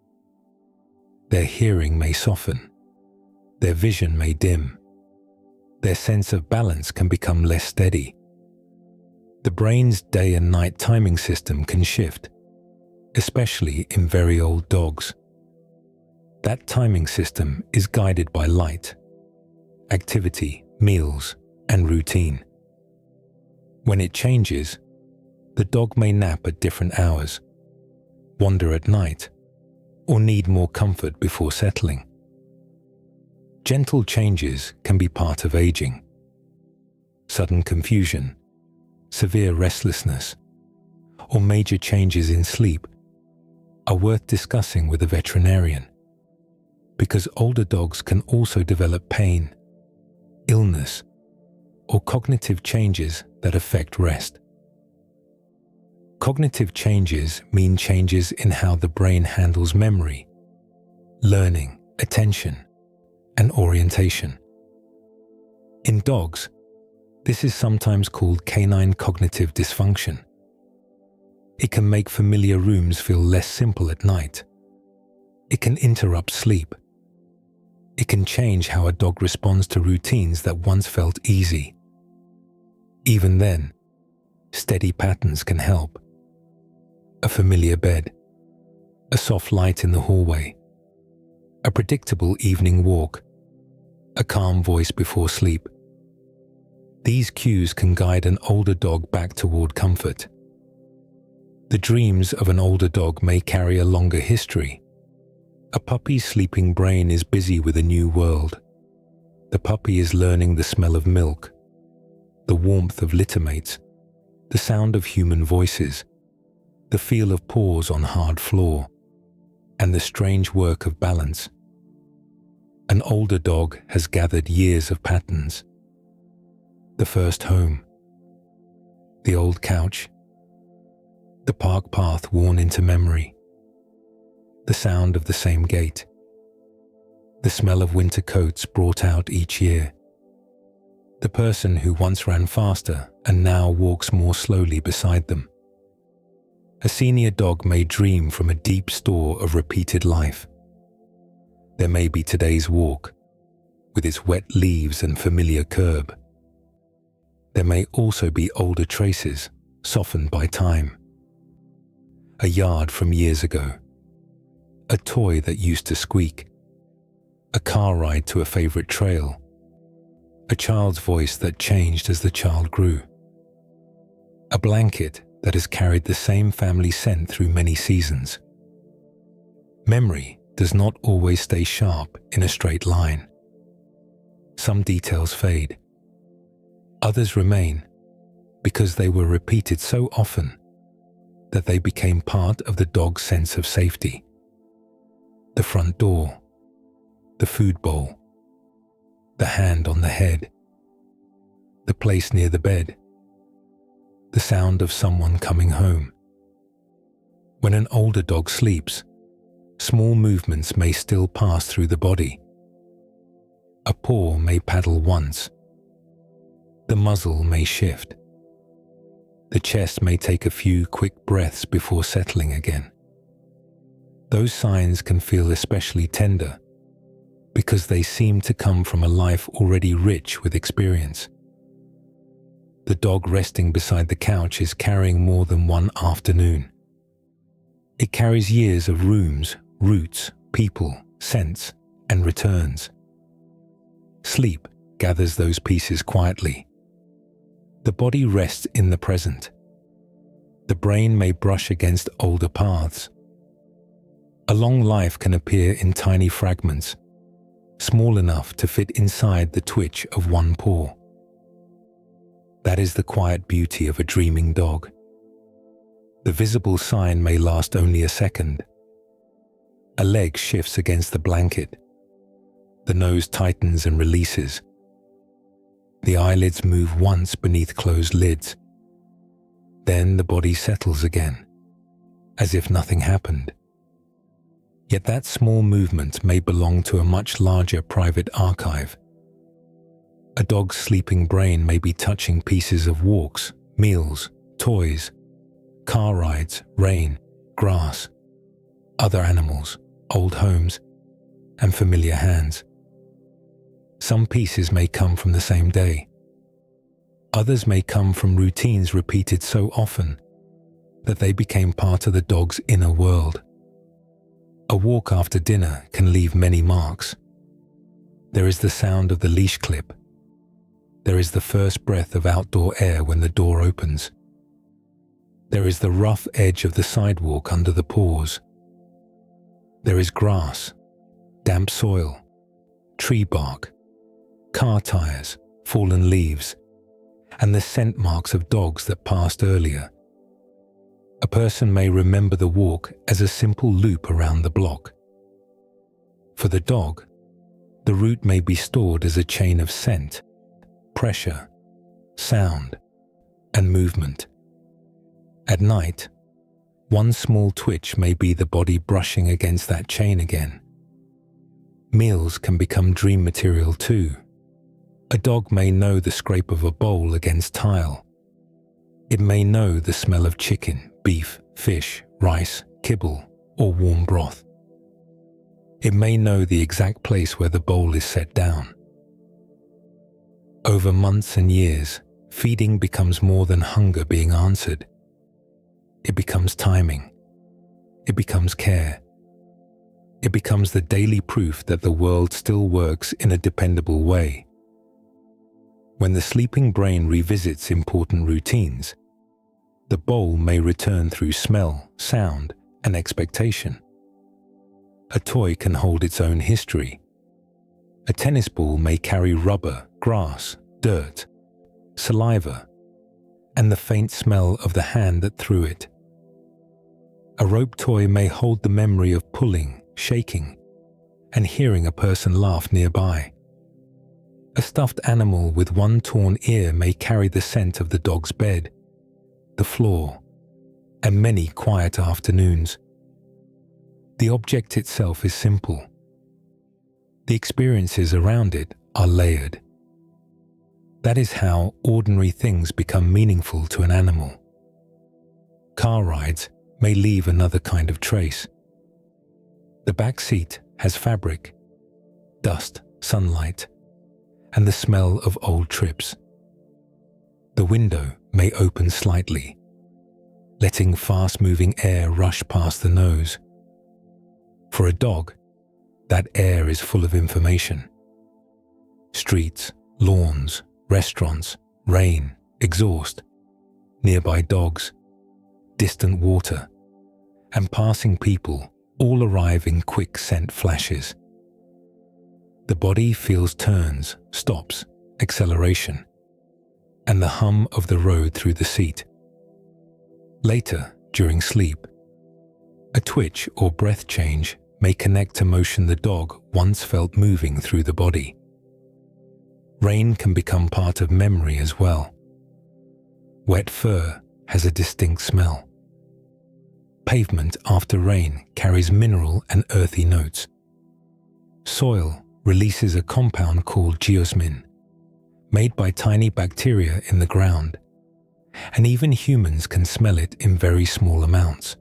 Their hearing may soften. Their vision may dim. Their sense of balance can become less steady. The brain's day and night timing system can shift, especially in very old dogs. That timing system is guided by light, activity, meals, and routine. When it changes, the dog may nap at different hours, wander at night, or need more comfort before settling. Gentle changes can be part of aging. Sudden confusion, severe restlessness, or major changes in sleep are worth discussing with a veterinarian, because older dogs can also develop pain, illness, or cognitive changes that affect rest. Cognitive changes mean changes in how the brain handles memory, learning, attention, and orientation. In dogs, this is sometimes called canine cognitive dysfunction. It can make familiar rooms feel less simple at night. It can interrupt sleep. It can change how a dog responds to routines that once felt easy. Even then, steady patterns can help. A familiar bed, a soft light in the hallway, a predictable evening walk, a calm voice before sleep. These cues can guide an older dog back toward comfort. The dreams of an older dog may carry a longer history. A puppy's sleeping brain is busy with a new world. The puppy is learning the smell of milk, the warmth of littermates, the sound of human voices, the feel of paws on hard floor, and the strange work of balance. An older dog has gathered years of patterns. The first home, the old couch, the park path worn into memory, the sound of the same gate, the smell of winter coats brought out each year, the person who once ran faster and now walks more slowly beside them. A senior dog may dream from a deep store of repeated life. There may be today's walk, with its wet leaves and familiar curb. There may also be older traces, softened by time. A yard from years ago, a toy that used to squeak, a car ride to a favorite trail, a child's voice that changed as the child grew, a blanket that has carried the same family scent through many seasons. Memory does not always stay sharp in a straight line. Some details fade. Others remain because they were repeated so often that they became part of the dog's sense of safety. The front door, the food bowl, the hand on the head, the place near the bed, the sound of someone coming home. When an older dog sleeps, small movements may still pass through the body. A paw may paddle once. The muzzle may shift. The chest may take a few quick breaths before settling again. Those signs can feel especially tender because they seem to come from a life already rich with experience. the dog resting beside the couch is carrying more than one afternoon. It carries years of rooms, routes, people, scents, and returns. Sleep gathers those pieces quietly. The body rests in the present. The brain may brush against older paths. A long life can appear in tiny fragments, small enough to fit inside the twitch of one paw. That is the quiet beauty of a dreaming dog. The visible sign may last only a second. A leg shifts against the blanket. The nose tightens and releases. The eyelids move once beneath closed lids. Then the body settles again, as if nothing happened. Yet that small movement may belong to a much larger private archive. A dog's sleeping brain may be touching pieces of walks, meals, toys, car rides, rain, grass, other animals, old homes, and familiar hands. Some pieces may come from the same day. Others may come from routines repeated so often that they became part of the dog's inner world. A walk after dinner can leave many marks. There is the sound of the leash clip. There is the first breath of outdoor air when the door opens. There is the rough edge of the sidewalk under the paws. There is grass, damp soil, tree bark, car tires, fallen leaves, and the scent marks of dogs that passed earlier. A person may remember the walk as a simple loop around the block. For the dog, the route may be stored as a chain of scent, pressure, sound, and movement. At night, one small twitch may be the body brushing against that chain again. Meals can become dream material too. A dog may know the scrape of a bowl against tile. It may know the smell of chicken, beef, fish, rice, kibble, or warm broth. It may know the exact place where the bowl is set down. Over months and years, feeding becomes more than hunger being answered. It becomes timing. It becomes care. It becomes the daily proof that the world still works in a dependable way. When the sleeping brain revisits important routines, the bowl may return through smell, sound, and expectation. A toy can hold its own history. A tennis ball may carry rubber, grass, dirt, saliva, and the faint smell of the hand that threw it. A rope toy may hold the memory of pulling, shaking, and hearing a person laugh nearby. A stuffed animal with one torn ear may carry the scent of the dog's bed, the floor, and many quiet afternoons. The object itself is simple. The experiences around it are layered. That is how ordinary things become meaningful to an animal. Car rides may leave another kind of trace. The back seat has fabric, dust, sunlight, and the smell of old trips. The window may open slightly, letting fast-moving air rush past the nose. For a dog, that air is full of information. Streets, lawns, restaurants, rain, exhaust, nearby dogs, distant water, and passing people all arrive in quick scent flashes. The body feels turns, stops, acceleration, and the hum of the road through the seat. Later, during sleep, a twitch or breath change may connect to motion the dog once felt moving through the body. Rain can become part of memory as well. Wet fur has a distinct smell. Pavement after rain carries mineral and earthy notes. Soil releases a compound called geosmin, made by tiny bacteria in the ground, and even humans can smell it in very small amounts.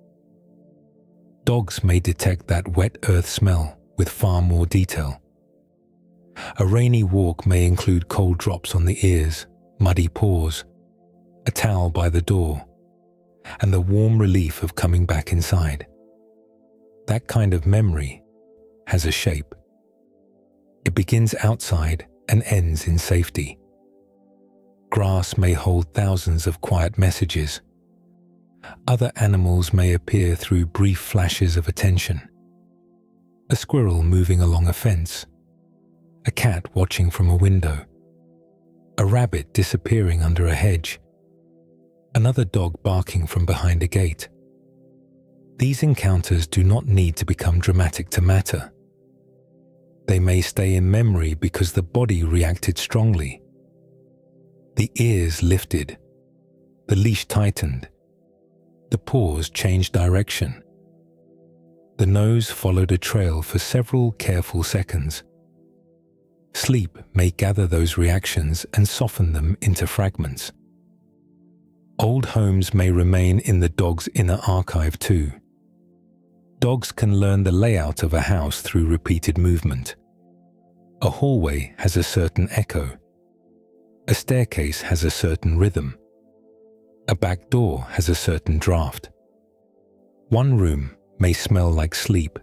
Dogs may detect that wet earth smell with far more detail. A rainy walk may include cold drops on the ears, muddy paws, a towel by the door, and the warm relief of coming back inside. That kind of memory has a shape. It begins outside and ends in safety. Grass may hold thousands of quiet messages. Other animals may appear through brief flashes of attention. A squirrel moving along a fence, a cat watching from a window, a rabbit disappearing under a hedge, another dog barking from behind a gate. These encounters do not need to become dramatic to matter. They may stay in memory because the body reacted strongly. The ears lifted, the leash tightened, the paws changed direction. The nose followed a trail for several careful seconds. Sleep may gather those reactions and soften them into fragments. Old homes may remain in the dog's inner archive too. Dogs can learn the layout of a house through repeated movement. A hallway has a certain echo. A staircase has a certain rhythm. A back door has a certain draft. One room may smell like sleep.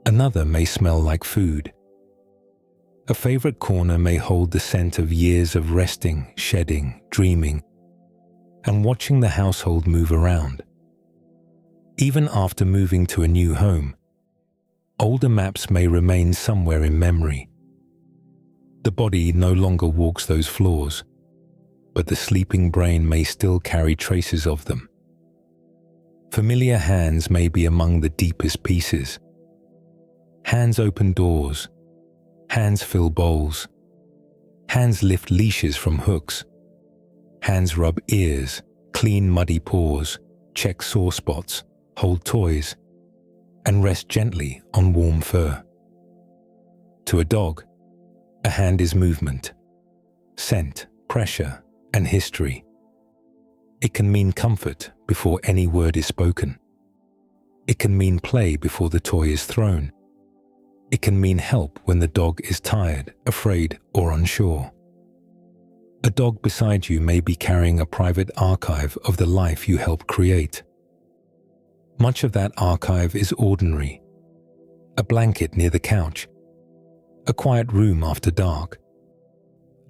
Another may smell like food. A favorite corner may hold the scent of years of resting, shedding, dreaming, and watching the household move around. Even after moving to a new home, older maps may remain somewhere in memory. The body no longer walks those floors, but the sleeping brain may still carry traces of them. Familiar hands may be among the deepest pieces. Hands open doors. Hands fill bowls. Hands lift leashes from hooks. Hands rub ears, clean muddy paws, check sore spots, hold toys, and rest gently on warm fur. To a dog, a hand is movement, scent, pressure, and history. It can mean comfort before any word is spoken. It can mean play before the toy is thrown. It can mean help when the dog is tired, afraid, or unsure. A dog beside you may be carrying a private archive of the life you helped create. Much of that archive is ordinary. A blanket near the couch, a quiet room after dark,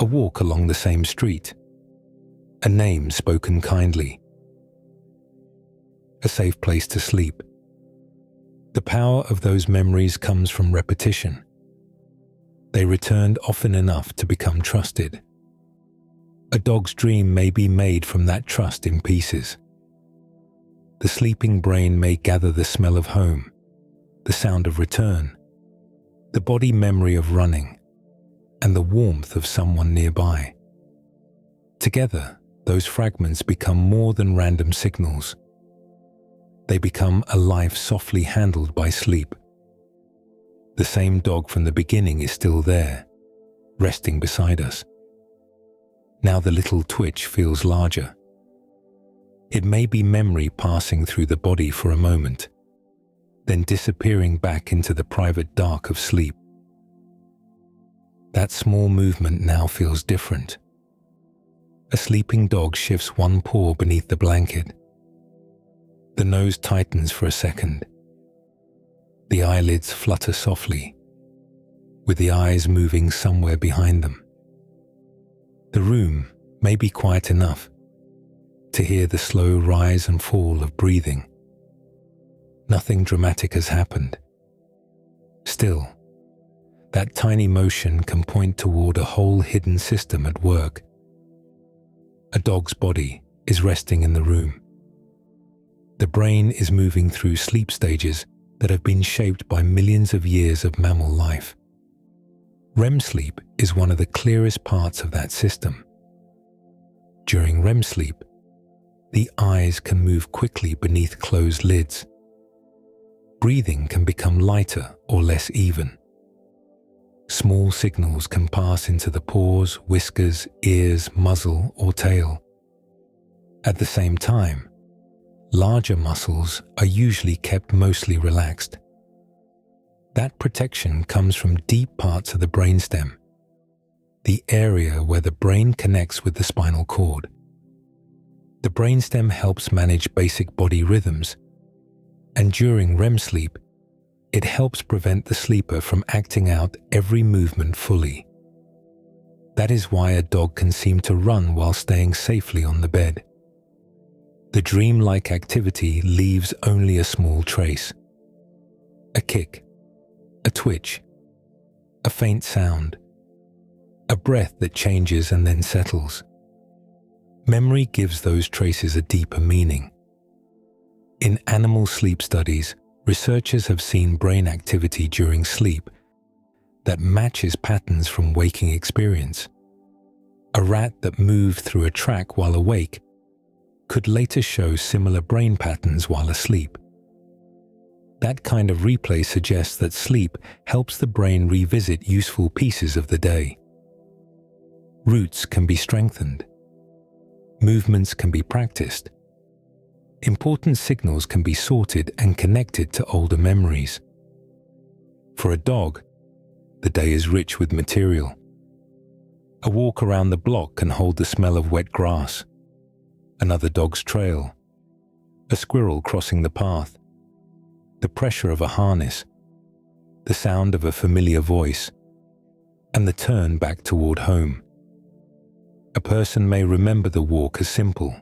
a walk along the same street, a name spoken kindly, a safe place to sleep. The power of those memories comes from repetition. They returned often enough to become trusted. A dog's dream may be made from that trust in pieces. The sleeping brain may gather the smell of home, the sound of return, the body memory of running, and the warmth of someone nearby. Together, those fragments become more than random signals. They become a life softly handled by sleep. The same dog from the beginning is still there, resting beside us. Now the little twitch feels larger. It may be memory passing through the body for a moment, then disappearing back into the private dark of sleep. That small movement now feels different. A sleeping dog shifts one paw beneath the blanket. The nose tightens for a second. The eyelids flutter softly, with the eyes moving somewhere behind them. The room may be quiet enough to hear the slow rise and fall of breathing. Nothing dramatic has happened. Still, that tiny motion can point toward a whole hidden system at work. A dog's body is resting in the room. The brain is moving through sleep stages that have been shaped by millions of years of mammal life. REM sleep is one of the clearest parts of that system. During REM sleep, the eyes can move quickly beneath closed lids. Breathing can become lighter or less even. Small signals can pass into the paws, whiskers, ears, muzzle, or tail. At the same time, larger muscles are usually kept mostly relaxed. That protection comes from deep parts of the brainstem, the area where the brain connects with the spinal cord. The brainstem helps manage basic body rhythms, and during REM sleep, it helps prevent the sleeper from acting out every movement fully. That is why a dog can seem to run while staying safely on the bed. The dreamlike activity leaves only a small trace. A kick, a twitch, a faint sound, a breath that changes and then settles. Memory gives those traces a deeper meaning. In animal sleep studies, researchers have seen brain activity during sleep that matches patterns from waking experience. A rat that moved through a track while awake could later show similar brain patterns while asleep. That kind of replay suggests that sleep helps the brain revisit useful pieces of the day. Routes can be strengthened. Movements can be practiced. Important signals can be sorted and connected to older memories. For a dog, the day is rich with material. A walk around the block can hold the smell of wet grass, another dog's trail, a squirrel crossing the path, the pressure of a harness, the sound of a familiar voice, and the turn back toward home. A person may remember the walk as simple.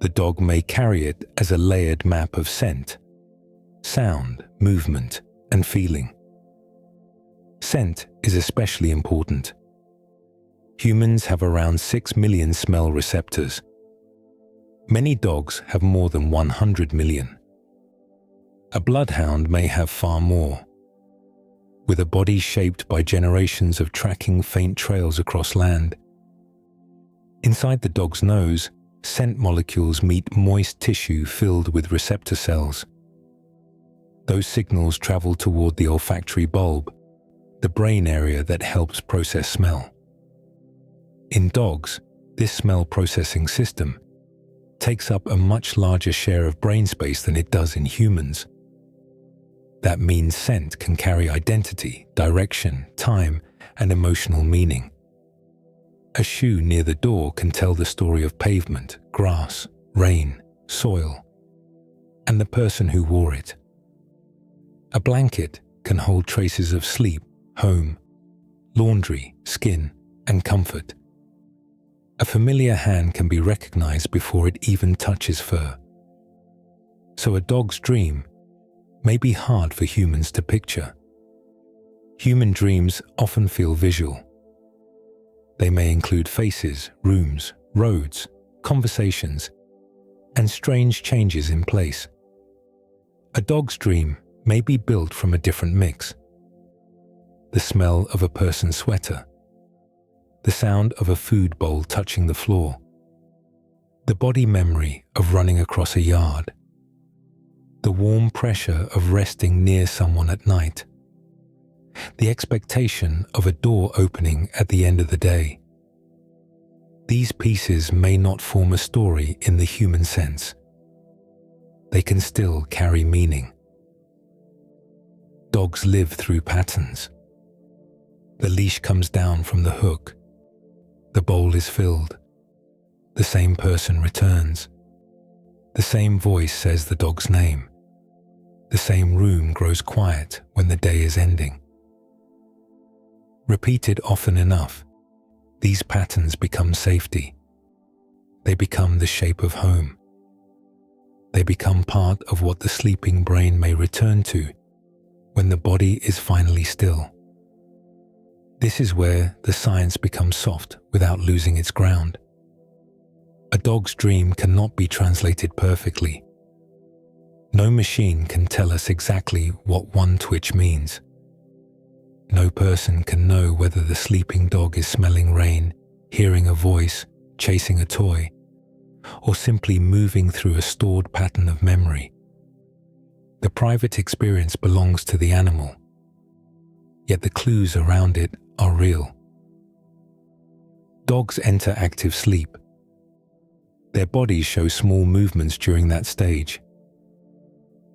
The dog may carry it as a layered map of scent, sound, movement, and feeling. Scent is especially important. Humans have around 6 million smell receptors. Many dogs have more than 100 million. A bloodhound may have far more. With a body shaped by generations of tracking faint trails across land, inside the dog's nose, scent molecules meet moist tissue filled with receptor cells. Those signals travel toward the olfactory bulb, the brain area that helps process smell. In dogs, this smell processing system takes up a much larger share of brain space than it does in humans. That means scent can carry identity, direction, time, and emotional meaning. A shoe near the door can tell the story of pavement, grass, rain, soil, and the person who wore it. A blanket can hold traces of sleep, home, laundry, skin, and comfort. A familiar hand can be recognized before it even touches fur. So a dog's dream may be hard for humans to picture. Human dreams often feel visual. They may include faces, rooms, roads, conversations, and strange changes in place. A dog's dream may be built from a different mix. The smell of a person's sweater, the sound of a food bowl touching the floor, the body memory of running across a yard, the warm pressure of resting near someone at night, the expectation of a door opening at the end of the day. These pieces may not form a story in the human sense. They can still carry meaning. Dogs live through patterns. The leash comes down from the hook. The bowl is filled. The same person returns. The same voice says the dog's name. The same room grows quiet when the day is ending. Repeated often enough, these patterns become safety. They become the shape of home. They become part of what the sleeping brain may return to when the body is finally still. This is where the science becomes soft without losing its ground. A dog's dream cannot be translated perfectly. No machine can tell us exactly what one twitch means. No person can know whether the sleeping dog is smelling rain, hearing a voice, chasing a toy, or simply moving through a stored pattern of memory. The private experience belongs to the animal, yet the clues around it are real. Dogs enter active sleep. Their bodies show small movements during that stage.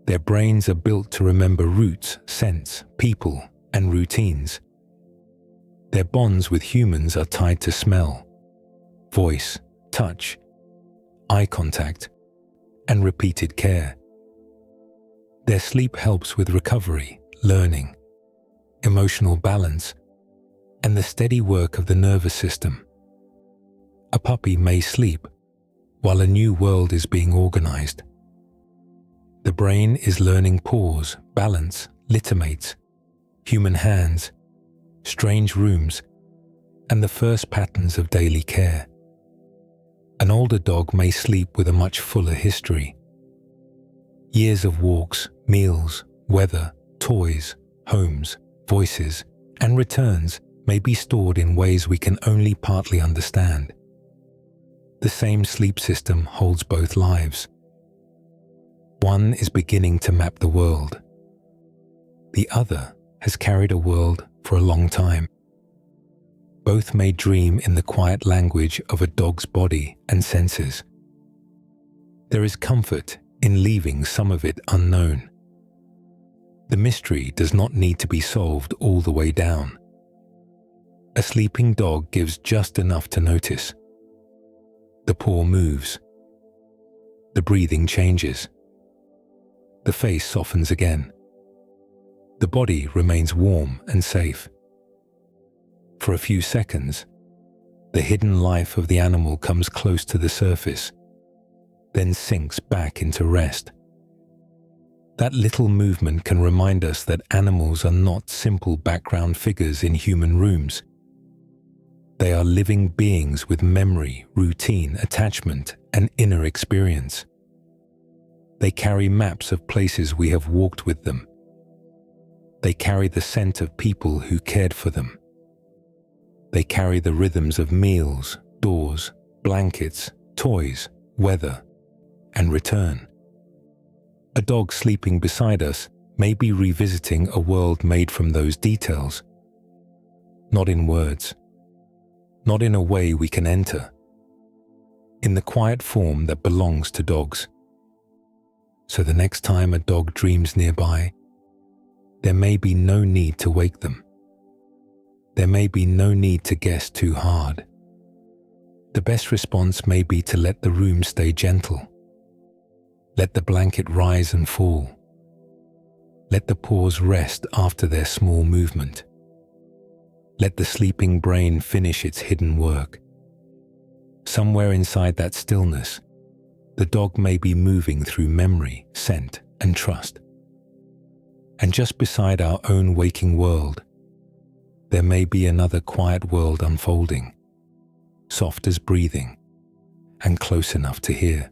Their brains are built to remember routes, scents, people, and routines. Their bonds with humans are tied to smell, voice, touch, eye contact, and repeated care. Their sleep helps with recovery, learning, emotional balance, and the steady work of the nervous system. A puppy may sleep while a new world is being organized. The brain is learning paws, balance, littermates, human hands, strange rooms, and the first patterns of daily care. An older dog may sleep with a much fuller history. Years of walks, meals, weather, toys, homes, voices, and returns may be stored in ways we can only partly understand. The same sleep system holds both lives. One is beginning to map the world. The other has carried a world for a long time. Both may dream in the quiet language of a dog's body and senses. There is comfort in leaving some of it unknown. The mystery does not need to be solved all the way down. A sleeping dog gives just enough to notice. The paw moves. The breathing changes. The face softens again. The body remains warm and safe. For a few seconds, the hidden life of the animal comes close to the surface, then sinks back into rest. That little movement can remind us that animals are not simple background figures in human rooms. They are living beings with memory, routine, attachment, and inner experience. They carry maps of places we have walked with them. They carry the scent of people who cared for them. They carry the rhythms of meals, doors, blankets, toys, weather, and return. A dog sleeping beside us may be revisiting a world made from those details. Not in words, not in a way we can enter, in the quiet form that belongs to dogs. So the next time a dog dreams nearby, there may be no need to wake them. There may be no need to guess too hard. The best response may be to let the room stay gentle. Let the blanket rise and fall. Let the paws rest after their small movement. Let the sleeping brain finish its hidden work. Somewhere inside that stillness, the dog may be moving through memory, scent, and trust. And just beside our own waking world, there may be another quiet world unfolding, soft as breathing, and close enough to hear.